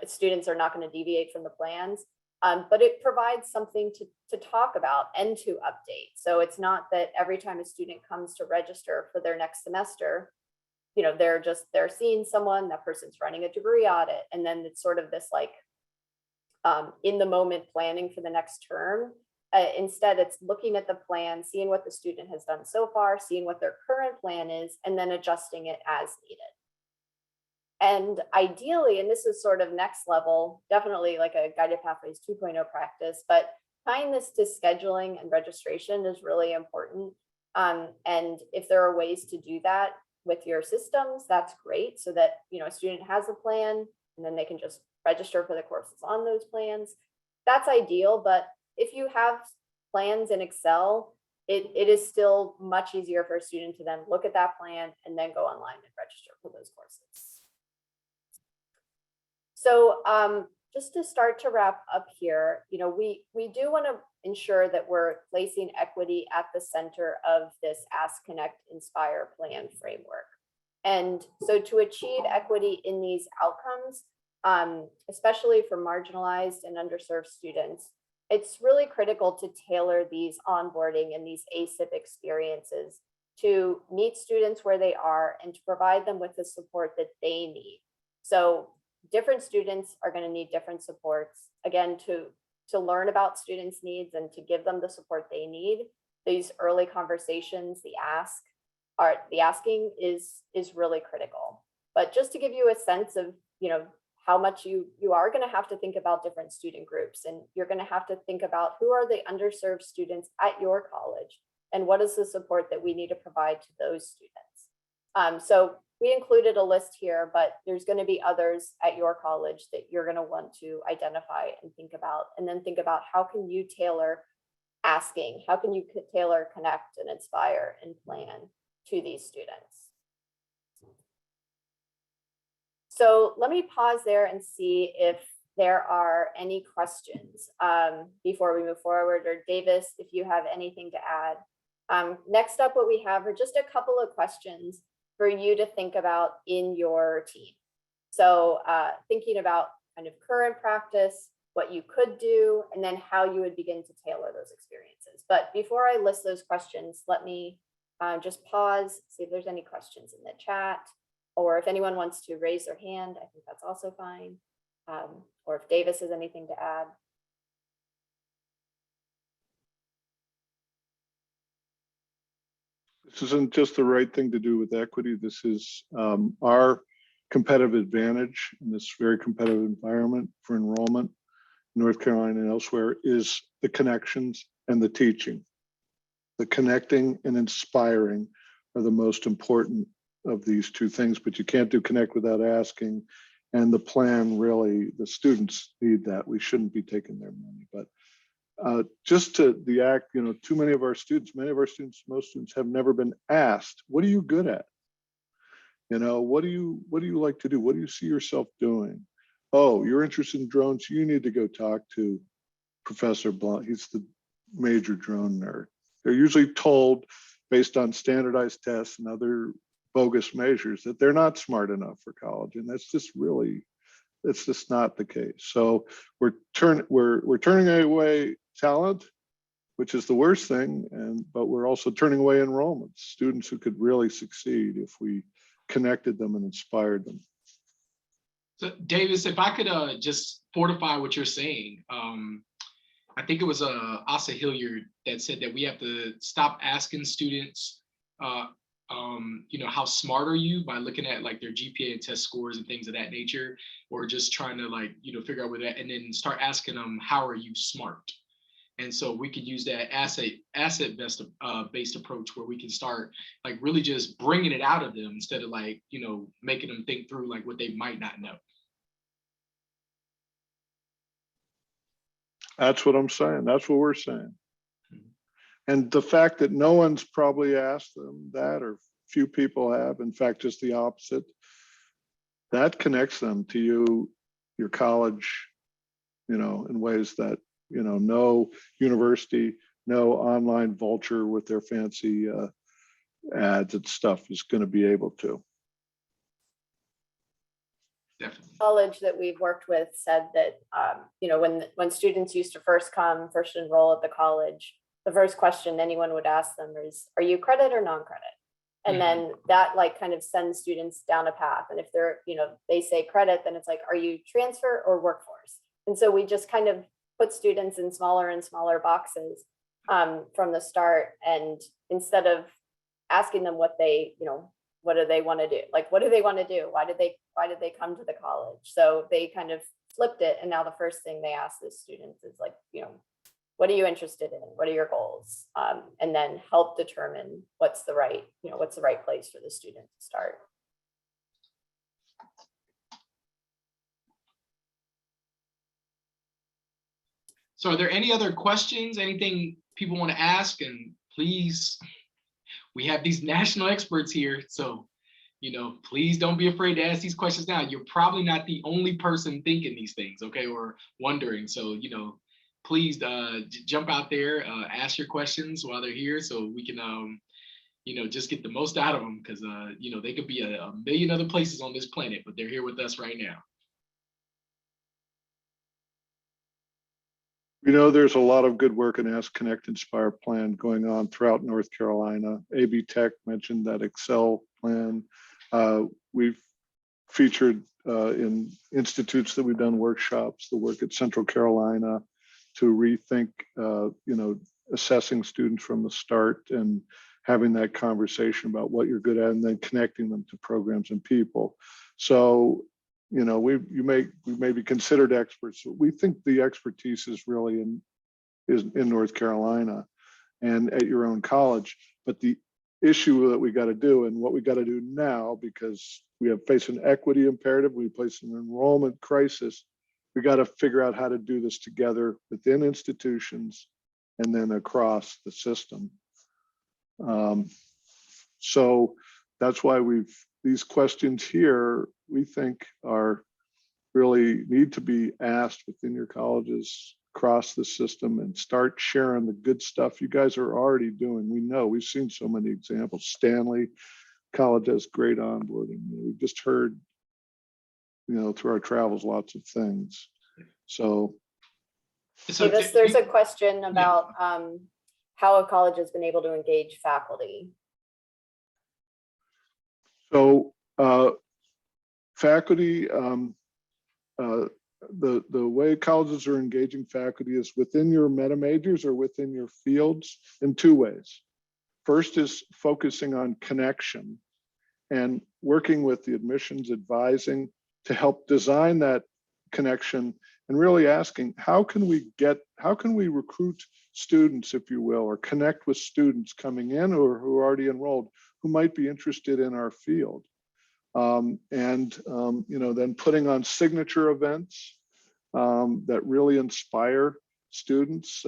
students are not going to deviate from the plans, but it provides something to talk about and to update. So it's not that every time a student comes to register for their next semester, they're seeing someone, that person's running a degree audit, and then it's sort of this like in the moment planning for the next term. Instead, it's looking at the plan, seeing what the student has done so far, seeing what their current plan is, and then adjusting it as needed. And ideally, and this is sort of next level, definitely like a Guided Pathways 2.0 practice, but tying this to scheduling and registration is really important. And if there are ways to do that with your systems, that's great, so that a student has a plan and then they can just register for the courses on those plans. That's ideal, but if you have plans in Excel, it is still much easier for a student to then look at that plan and then go online and register for those courses. So just to start to wrap up here, we do want to ensure that we're placing equity at the center of this Ask, Connect, Inspire plan framework. And so to achieve equity in these outcomes, especially for marginalized and underserved students, it's really critical to tailor these onboarding and these ASIP experiences to meet students where they are and to provide them with the support that they need. So different students are going to need different supports. Again, to learn about students' needs and to give them the support they need, these early conversations, the asking is really critical. But just to give you a sense of, how much you are going to have to think about different student groups, and you're going to have to think about who are the underserved students at your college and what is the support that we need to provide to those students. So we included a list here, but there's going to be others at your college that you're going to want to identify and think about, and then think about how can you tailor asking, how can you tailor connect and inspire and plan to these students. So let me pause there and see if there are any questions before we move forward, or Davis, if you have anything to add. Next up, what we have are just a couple of questions for you to think about in your team. So thinking about kind of current practice, what you could do, and then how you would begin to tailor those experiences. But before I list those questions, let me just pause, see if there's any questions in the chat, or if anyone wants to raise their hand, I think that's also fine. Or if Davis has anything to add. This isn't just the right thing to do with equity. This is our competitive advantage in this very competitive environment for enrollment in North Carolina and elsewhere is the connections and the teaching. The connecting and inspiring are the most important of these two things, but you can't do connect without asking. And the plan, really, the students need that. We shouldn't be taking their money, but just to the act, too many of our students, most students have never been asked, what are you good at? What do you like to do? What do you see yourself doing? Oh, you're interested in drones. You need to go talk to Professor Blunt. He's the major drone nerd. They're usually told, based on standardized tests and other bogus measures, that they're not smart enough for college, and that's just really, it's just not the case. So we're turning away talent, which is the worst thing, but we're also turning away enrollments, students who could really succeed if we connected them and inspired them. So Davis, if I could just fortify what you're saying, I think it was Asa Hilliard that said that we have to stop asking students, how smart are you, by looking at like their GPA and test scores and things of that nature, or just trying to figure out where that, and then start asking them, how are you smart? And so we could use that asset based approach, where we can start like really just bringing it out of them instead of making them think through like what they might not know. That's what I'm saying. That's what we're saying. And the fact that no one's probably asked them that, or few people have, in fact, just the opposite, that connects them to you, your college, in ways that, no university, no online Vulture with their fancy ads and stuff is going to be able to. Definitely. College that we've worked with said that, when students used to first enroll at the college, the first question anyone would ask them is, are you credit or non-credit? And then that kind of sends students down a path. And if they're, they say credit, then it's like, are you transfer or workforce? And so we just kind of put students in smaller and smaller boxes from the start. And instead of asking them what they, what do they want to do? Like, what do they want to do? Why did they come to the college? So they kind of flipped it. And now the first thing they ask the students is like, what are you interested in? What are your goals? And then help determine what's the right place for the student to start. So are there any other questions, anything people want to ask? And please, we have these national experts here. So, please don't be afraid to ask these questions now. You're probably not the only person thinking these things, okay, or wondering. So, please jump out there, ask your questions while they're here, so we can, just get the most out of them, because, they could be a million other places on this planet, but they're here with us right now. There's a lot of good work in Ask, Connect, Inspire plan going on throughout North Carolina. AB Tech mentioned that Excel plan. We've featured in institutes that we've done workshops, the work at Central Carolina to rethink, assessing students from the start and having that conversation about what you're good at and then connecting them to programs and people. So, we may be considered experts. We think the expertise is really in North Carolina and at your own college. But the issue that we got to do, and what we got to do now, because we have faced an equity imperative, we face an enrollment crisis, we got to figure out how to do this together within institutions and then across the system. So that's why these questions here, we think really need to be asked within your colleges across the system, and start sharing the good stuff you guys are already doing. We know, we've seen so many examples. Stanley College has great onboarding. We've just heard, through our travels, lots of things. So There's a question about how a college has been able to engage faculty. So faculty, the way colleges are engaging faculty is within your meta majors or within your fields in two ways. First is focusing on connection and working with the admissions advising to help design that connection, and really asking, how can we recruit students, if you will, or connect with students coming in or who are already enrolled who might be interested in our field. Then putting on signature events that really inspire students.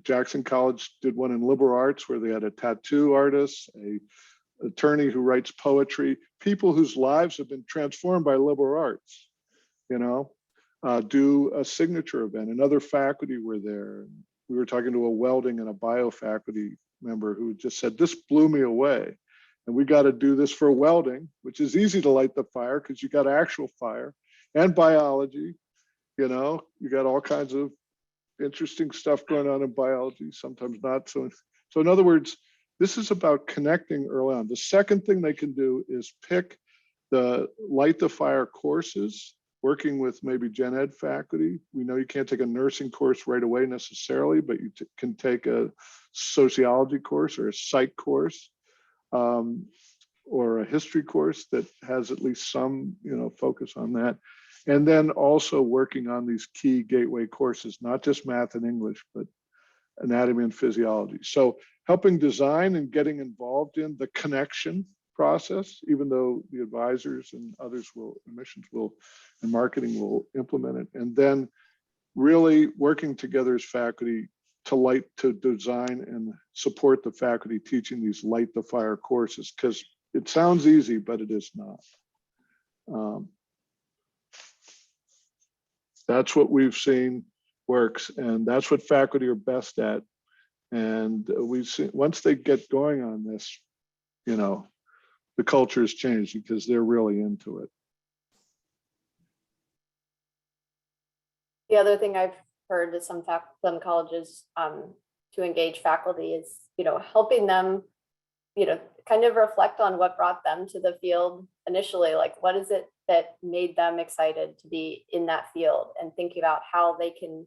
Jackson College did one in liberal arts where they had a tattoo artist, a attorney who writes poetry, people whose lives have been transformed by liberal arts, do a signature event, and other faculty were there. We were talking to a welding and a bio faculty member who just said, this blew me away. And we got to do this for welding, which is easy to light the fire because you got actual fire, and biology. You know, you got all kinds of interesting stuff going on in biology, sometimes not so. So in other words, this is about connecting early on. The second thing they can do is pick the light the fire courses, working with maybe gen ed faculty. We know you can't take a nursing course right away necessarily, but you can take a sociology course or a psych course, or a history course that has at least some, focus on that. And then also working on these key gateway courses, not just math and English, but anatomy and physiology. So helping design and getting involved in the connection process, even though the advisors and others admissions will, and marketing will implement it. And then really working together as faculty to design and support the faculty teaching these light the fire courses, because it sounds easy, but it is not. That's what we've seen works, and that's what faculty are best at. And we've seen once they get going on this, the culture has changed because they're really into it. The other thing I've heard is some colleges to engage faculty is, helping them, kind of reflect on what brought them to the field initially. Like, what is it that made them excited to be in that field, and thinking about how they can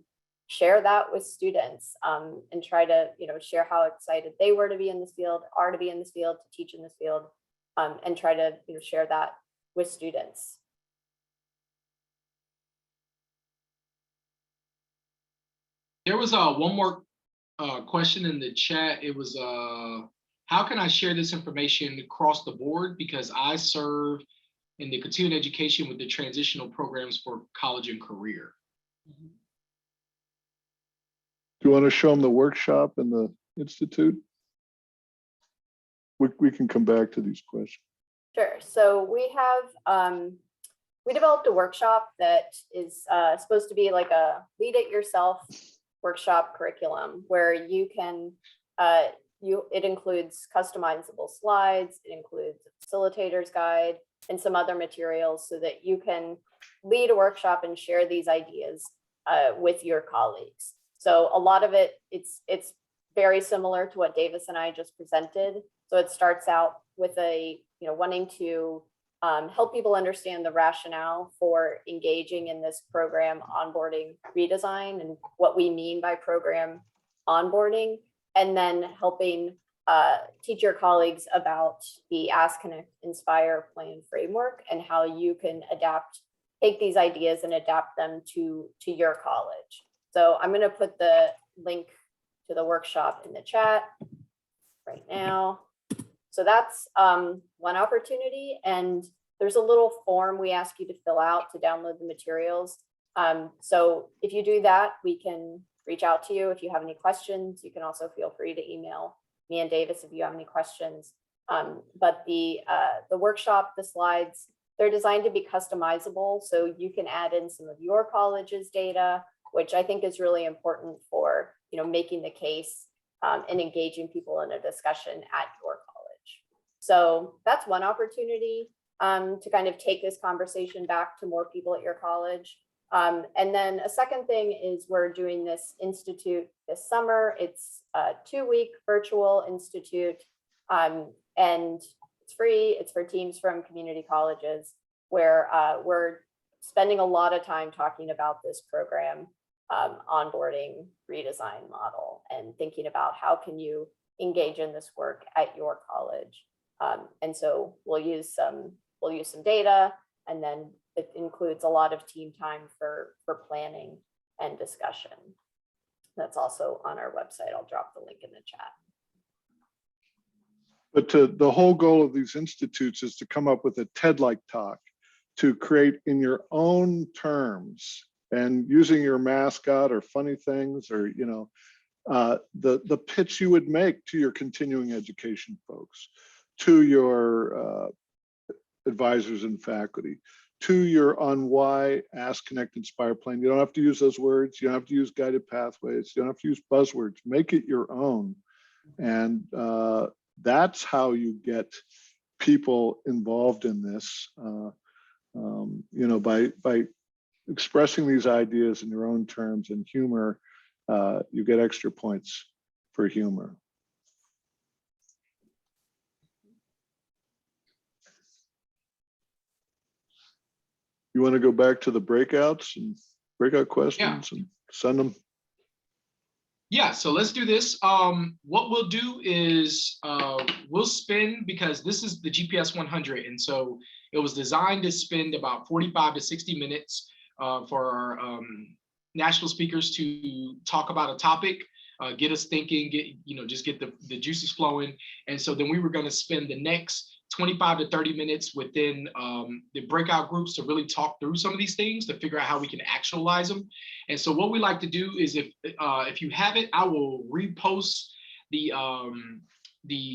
share that with students, and try to, share how excited they were to be in this field, are to be in this field, to teach in this field, and try to, share that with students. There was one more question in the chat. It was, how can I share this information across the board? Because I serve in the continuing education with the transitional programs for college and career. Do you want to show them the workshop and the institute? We can come back to these questions. Sure. So we have, we developed a workshop that is supposed to be like a lead it yourself workshop curriculum, where you can, it includes customizable slides, it includes a facilitator's guide and some other materials so that you can lead a workshop and share these ideas with your colleagues. So a lot of it, it's very similar to what Davis and I just presented. So it starts out with a, wanting to help people understand the rationale for engaging in this program onboarding redesign and what we mean by program onboarding, and then helping teach your colleagues about the Ask, Connect, Inspire, Plan framework and how you can take these ideas and adapt them to your college. So I'm going to put the link to the workshop in the chat right now. So that's one opportunity, and there's a little form we ask you to fill out to download the materials. So if you do that, we can reach out to you if you have any questions. You can also feel free to email me and Davis if you have any questions. But the workshop, the slides, they're designed to be customizable, so you can add in some of your college's data, which I think is really important for making the case and engaging people in a discussion at your college. So that's one opportunity to kind of take this conversation back to more people at your college. And then a second thing is we're doing this institute this summer. It's a 2-week virtual institute, and it's free. It's for teams from community colleges, where we're spending a lot of time talking about this program onboarding redesign model and thinking about how can you engage in this work at your college. And so we'll use some data, and then it includes a lot of team time for planning and discussion. That's also on our website. I'll drop the link in the chat. But the whole goal of these institutes is to come up with a TED-like talk to create in your own terms and using your mascot or funny things or, the pitch you would make to your continuing education folks, to your advisors and faculty, to your on why, ask, connect, inspire plan. You don't have to use those words. You don't have to use guided pathways. You don't have to use buzzwords. Make it your own. And that's how you get people involved in this. You know, by expressing these ideas in your own terms and humor, you get extra points for humor. You want to go back to the breakouts and breakout questions and send them? Yeah, so let's do this. What we'll do is we'll spend, because this is the GPS 100, and so it was designed to spend about 45 to 60 minutes for our national speakers to talk about a topic, get us thinking, just get the juices flowing. And so then we were going to spend the next 25 to 30 minutes within the breakout groups to really talk through some of these things to figure out how we can actualize them. And so what we like to do is if you have it, I will repost the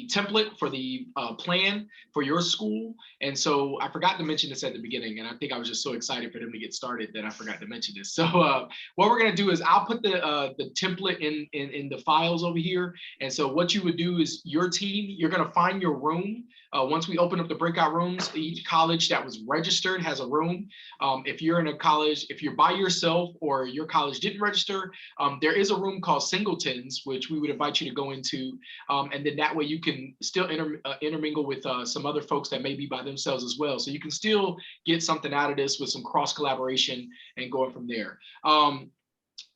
template for the plan for your school. And so I forgot to mention this at the beginning, and I think I was just so excited for them to get started that I forgot to mention this. So what we're going to do is I'll put the template in the files over here. And so what you would do is your team, you're going to find your room. Once we open up the breakout rooms, each college that was registered has a room. If you're in a college, if you're by yourself or your college didn't register, there is a room called Singletons, which we would invite you to go into. And then that way you can still intermingle with some other folks that may be by themselves as well. So you can still get something out of this with some cross collaboration and going from there.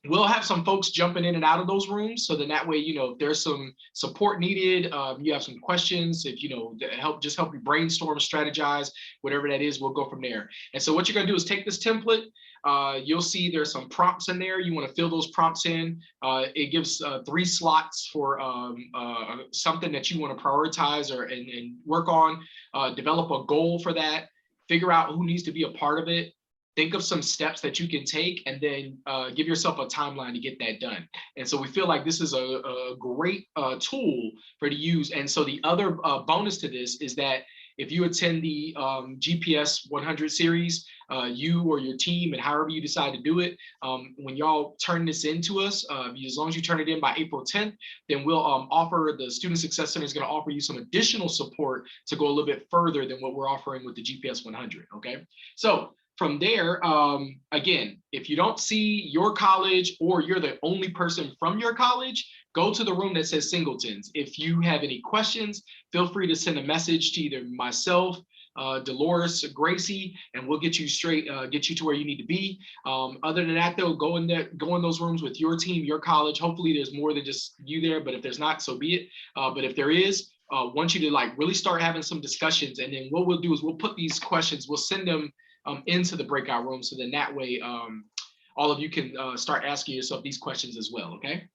We'll have some folks jumping in and out of those rooms. So then that way, if there's some support needed, you have some questions, if, just help you brainstorm, strategize, whatever that is, we'll go from there. And so what you're going to do is take this template. You'll see there's some prompts in there. You want to fill those prompts in. It gives 3 slots for something that you want to prioritize and work on. Develop a goal for that. Figure out who needs to be a part of it. Think of some steps that you can take, and then give yourself a timeline to get that done. And so we feel like this is a great tool for to use. And so the other bonus to this is that if you attend the GPS 100 series, you or your team, and however you decide to do it, when y'all turn this into us, as long as you turn it in by April 10th, then we'll offer, the Student Success Center is going to offer you some additional support to go a little bit further than what we're offering with the GPS 100. Okay, so from there, again, if you don't see your college or you're the only person from your college, go to the room that says Singletons. If you have any questions, feel free to send a message to either myself, Dolores, Gracie, and we'll get you straight, get you to where you need to be. Other than that, though, go in those rooms with your team, your college. Hopefully there's more than just you there, but if there's not, so be it. But if there is, want you to really start having some discussions. And then what we'll do is we'll put these questions, we'll send them into the breakout room. So then that way, all of you can start asking yourself these questions as well, okay?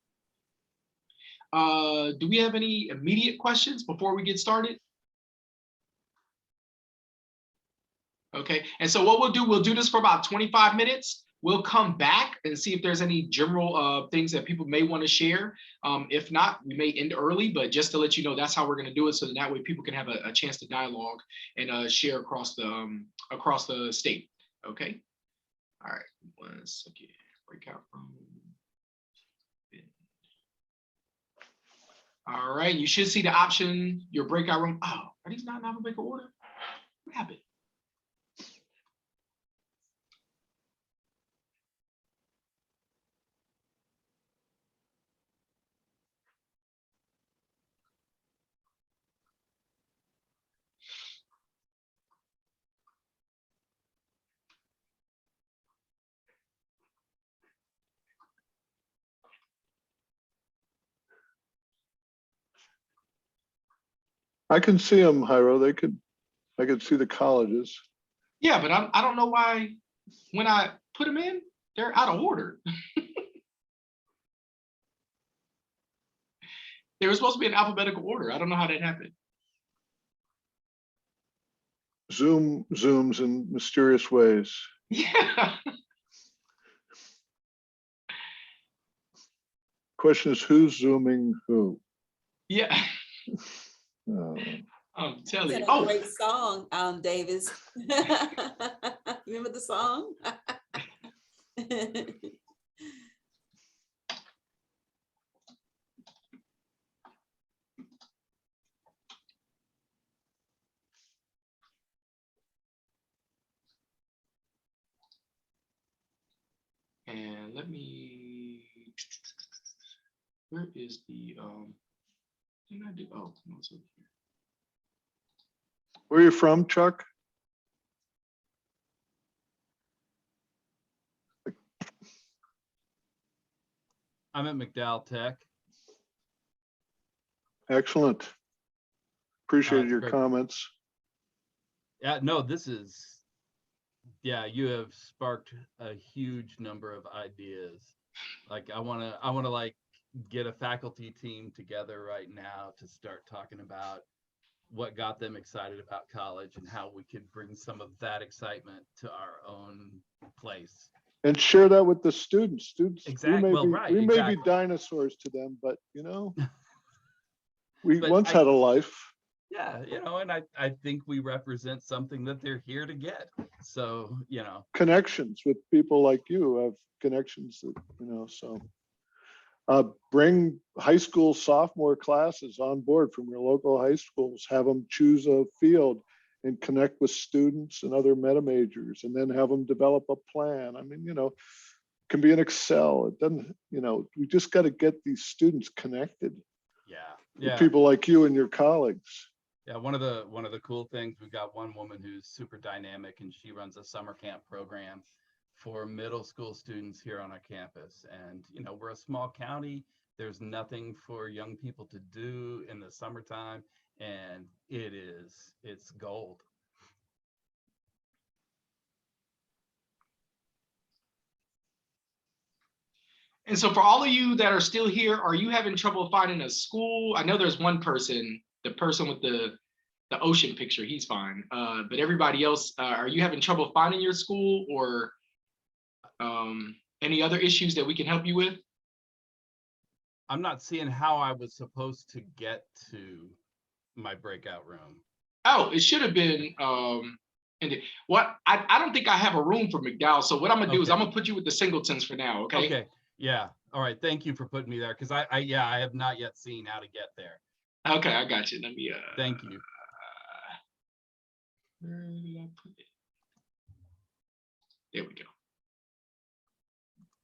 Do we have any immediate questions before we get started? Okay, and so what we'll do this for about 25 minutes. We'll come back and see if there's any general things that people may want to share. If not, we may end early, but just to let you know, that's how we're going to do it. So that way people can have a chance to dialogue and share across the state. Okay. All right. 1 second. Breakout room. All right. You should see the option, your breakout room. Oh, are these not in alphabetical order? What happened? I can see them, Jairo. I could see the colleges. Yeah, but I don't know why when I put them in, they're out of order. They were supposed to be in alphabetical order. I don't know how that happened. Zoom zooms in mysterious ways. Yeah. Question is, who's zooming who? Yeah. I'm telling It's you. a Oh, great song, Davis. Remember the song? and let me, where is the, did I do, oh, no, it's over here. Where are you from, Chuck? I'm at McDowell Tech. Excellent. Appreciate That's your great. comments. Yeah, no, this is, yeah, you have sparked a huge number of ideas. Like I want to like get a faculty team together right now to start talking about what got them excited about college and how we could bring some of that excitement to our own place. And share that with the students. Students, Exactly. Well, right, we may be exactly. dinosaurs to them, but you know, we But once had a life. Yeah, you know, and I think we represent something that they're here to get. So, you know, Connections with people like you have connections that, you know, so. Bring high school sophomore classes on board from your local high schools, have them choose a field and connect with students and other meta majors, and then have them develop a plan. I mean, you know, it can be an Excel. It doesn't, you know, we just got to get these students connected yeah, with yeah. people like you and your colleagues. Yeah, one of the cool things, we've got one woman who's super dynamic and she runs a summer camp program for middle school students here on our campus. And, you know, we're a small county. There's nothing for young people to do in the summertime, and it's gold. And so for all of you that are still here, are you having trouble finding a school? I know there's one person, the person with the ocean picture, he's fine. But everybody else, are you having trouble finding your school, or any other issues that we can help you with? I'm not seeing how I was supposed to get to my breakout room. Oh, it should have been, what, I don't think I have a room for McDowell. So what I'm gonna do is Okay. I'm gonna put you with the singletons for now, okay? Okay. Yeah. All right. Thank you for putting me there, because I have not yet seen how to get there. Okay, I got you. Let me, Thank you. where did I put it? There we go.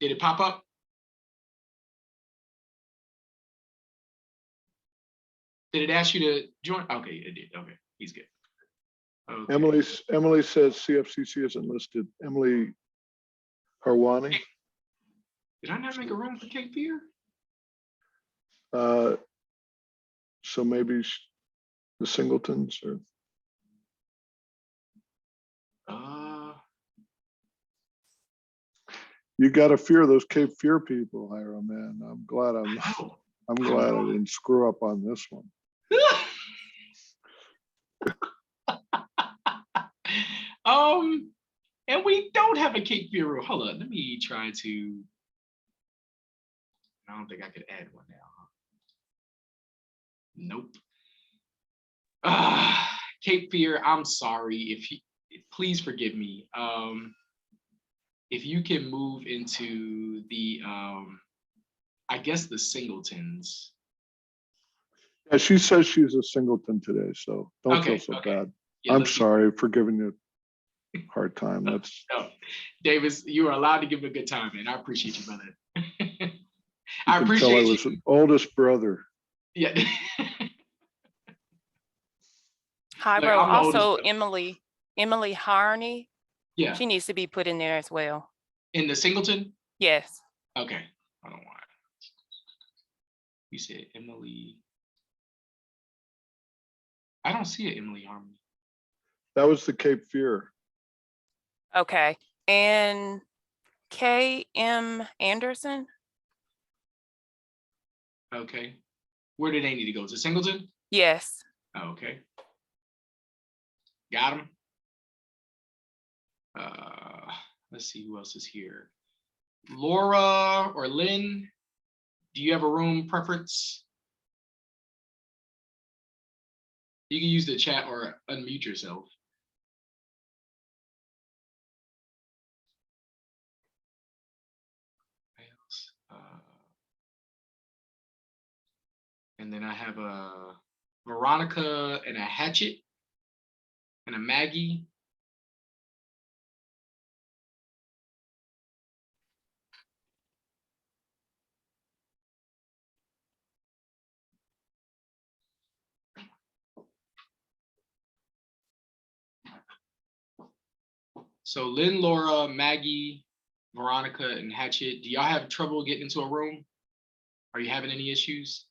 Did it pop up? Did it ask you to join? Okay, it did. Okay, he's good. Okay. Emily says CFCC isn't listed. Emily Harwani. Did I not make a room for Cape Fear? So maybe the singletons or. You got to fear those Cape Fear people, Hiram, man. I'm glad I didn't screw up on this one. And we don't have a Cape Fear room. Hold on, let me try to. I don't think I could add one now. Nope. Cape Fear, I'm sorry. If you please forgive me. If you can move into the I guess the singletons. Yeah, she says she's a singleton today, so don't feel so bad. Yeah, I'm sorry for giving you a hard time. That's no. Davis, you are allowed to give me a good time, man. I appreciate you, brother. I appreciate I was an oldest brother. Yeah. Hi, Like, bro. I'm the Also, oldest Emily Harney, Yeah. she needs to be put in there as well. In the singleton? Yes. Okay. I don't want. You said Emily. I don't see it, Emily Harmony. That was the Cape Fear. Okay. And K.M. Anderson? Okay. Where do they need to go? To Singleton? Yes. Oh, okay. Got him. Let's see who else is here. Laura or Lynn, do you have a room preference? You can use the chat or unmute yourself. And then I have a Veronica and a Hatchet and a Maggie. So Lynn, Laura, Maggie, Veronica, and Hatchet, do y'all have trouble getting into a room? Are you having any issues?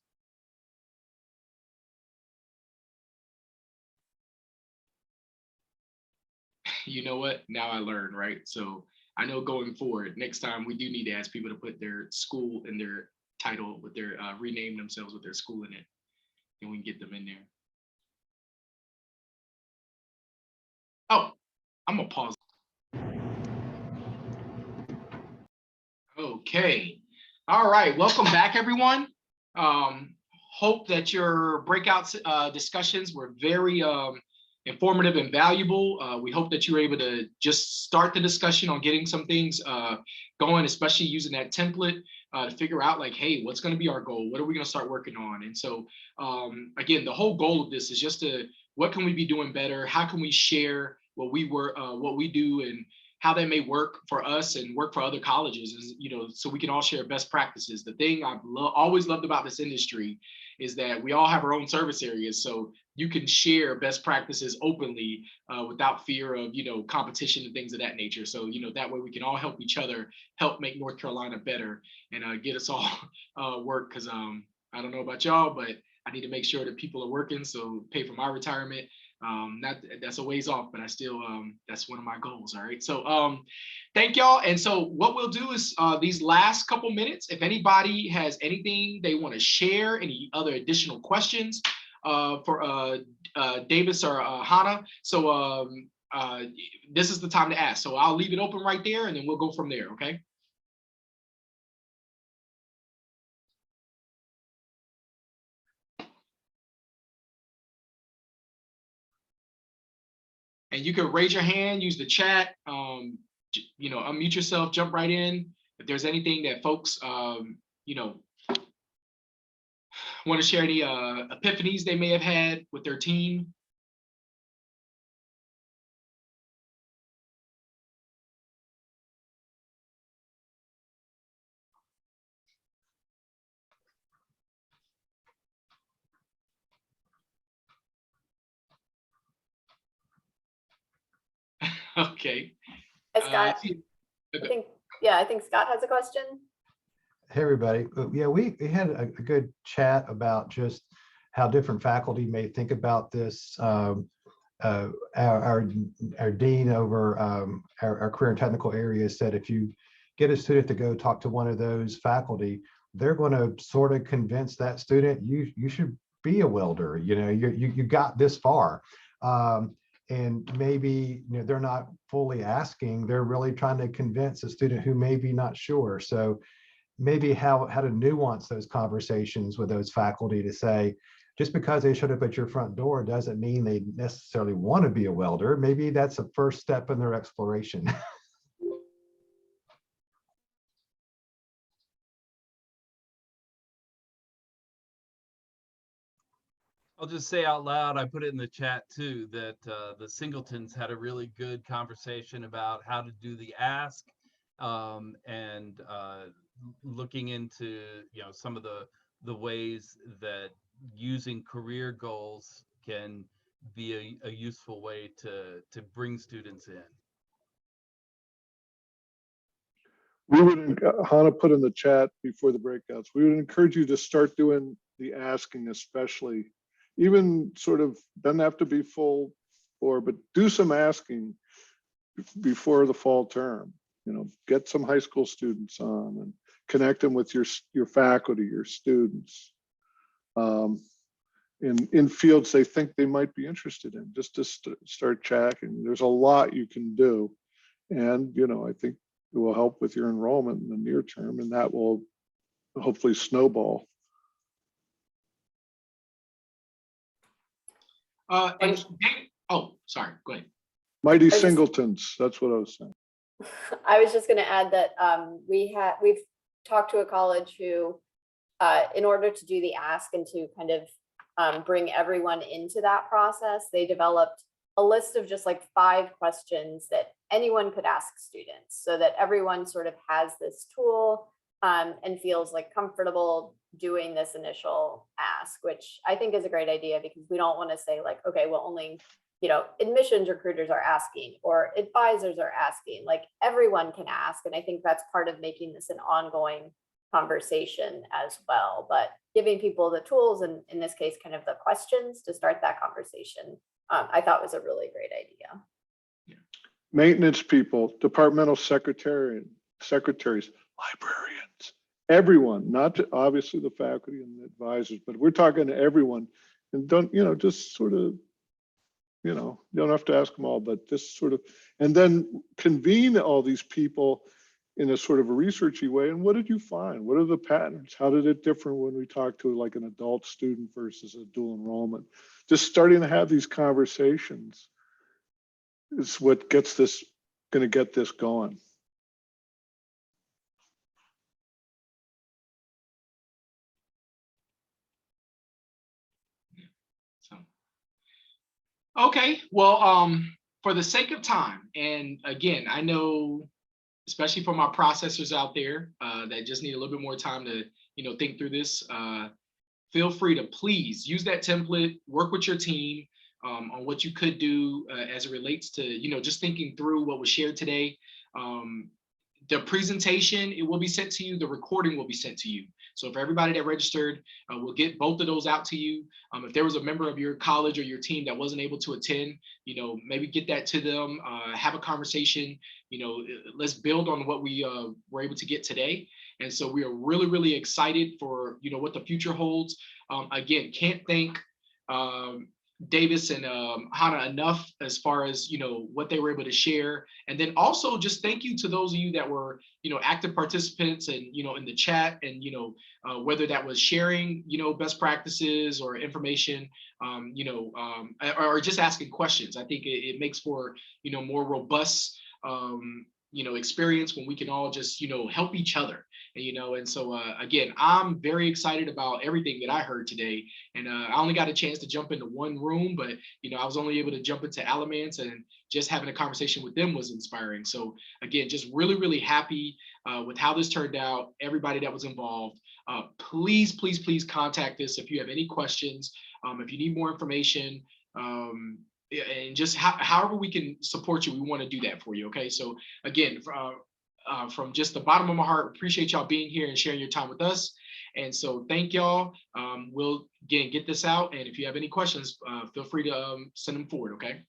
You know what? Now I learned, right? So I know going forward, next time we do need to ask people to put their school in their title with their rename themselves with their school in it, and we can get them in there. Oh, I'm gonna pause. Okay. All right. Welcome back, everyone. Hope that your breakout discussions were very informative and valuable. We hope that you were able to just start the discussion on getting some things going, especially using that template to figure out like, hey, what's going to be our goal? What are we going to start working on? And so, again, the whole goal of this is just to, what can we be doing better? How can we share what we do and how that may work for us and work for other colleges, is, you know, so we can all share best practices. The thing I've always loved about this industry is that we all have our own service areas, so you can share best practices openly without fear of, you know, competition and things of that nature. So, you know, that way we can all help each other, help make North Carolina better, and get us all work. Because I don't know about y'all, but I need to make sure that people are working, so pay for my retirement. That's a ways off, but I still that's one of my goals. All right, so thank y'all. And so what we'll do is these last couple minutes, if anybody has anything they want to share, any other additional questions for Davis or Hana, so this is the time to ask. So I'll leave it open right there, and then we'll go from there. Okay. And you can raise your hand, use the chat, you know, unmute yourself, jump right in. If there's anything that folks, you know, want to share, any epiphanies they may have had with their team. Okay. Hey, Scott. I think Scott has a question. Hey, everybody. Yeah, we had a good chat about just how different faculty may think about this. Our dean over our career and technical areas said if you get a student to go talk to one of those faculty, they're going to sort of convince that student you should be a welder. You know, you got this far. And maybe, you know, they're not fully asking, they're really trying to convince a student who may be not sure. So maybe how to nuance those conversations with those faculty to say, just because they showed up at your front door doesn't mean they necessarily want to be a welder. Maybe that's a first step in their exploration. I'll just say out loud, I put it in the chat too, that the Singletons had a really good conversation about how to do the ask, and looking into, you know, some of the ways that using career goals can be a useful way to bring students in. We would, Hana put in the chat before the breakouts, we would encourage you to start doing the asking, especially, even sort of, doesn't have to be full, but do some asking before the fall term. You know, get some high school students on and connect them with your faculty, your students, in fields they think they might be interested in, just to start checking. There's a lot you can do, and, you know, I think it will help with your enrollment in the near term, and that will hopefully snowball. Oh, sorry, go ahead. Mighty just- singletons, that's what I was saying. I was just going to add that we've talked to a college who, in order to do the ask and to kind of bring everyone into that process, they developed a list of just like 5 questions that anyone could ask students, so that everyone sort of has this tool and feels like comfortable doing this initial ask, which I think is a great idea, because we don't want to say like, okay, well, only, you know, admissions recruiters are asking or advisors are asking. Like, everyone can ask. And I think that's part of making this an ongoing conversation as well. But giving people the tools, and in this case, kind of the questions to start that conversation, I thought was a really great idea. Maintenance people, departmental secretaries, librarians, everyone, not obviously the faculty and the advisors, but we're talking to everyone. And don't, you know, just sort of, you know, you don't have to ask them all, but just sort of, and then convene all these people in a sort of a researchy way. And what did you find? What are the patterns? How did it differ when we talked to like an adult student versus a dual enrollment? Just starting to have these conversations is what gets this, going to get this going. So, okay, well, for the sake of time, and again, I know, especially for my processors out there that just need a little bit more time to, you know, think through this, feel free to please use that template, work with your team on what you could do as it relates to, you know, just thinking through what was shared today. The presentation, it will be sent to you. The recording will be sent to you. So for everybody that registered, we'll get both of those out to you. If there was a member of your college or your team that wasn't able to attend, you know, maybe get that to them, have a conversation, you know, let's build on what we were able to get today. And so we are really, really excited for, you know, what the future holds. Again, can't thank Davis and Hana enough as far as, you know, what they were able to share. And then also just thank you to those of you that were, you know, active participants and, you know, in the chat, and, you know, whether that was sharing, you know, best practices or information, you know, or just asking questions. I think it makes for, you know, more robust, you know, experience when we can all just, you know, help each other. And, you know, and so again, I'm very excited about everything that I heard today. And I only got a chance to jump into one room, but, you know, I was only able to jump into Alamance, and just having a conversation with them was inspiring. So again, just really, really happy with how this turned out, everybody that was involved. Please, please, please contact us if you have any questions, if you need more information, and just however we can support you, we want to do that for you. Okay, so again, from just the bottom of my heart, appreciate y'all being here and sharing your time with us. And so thank y'all. We'll again get this out, and if you have any questions, feel free to send them forward. Okay.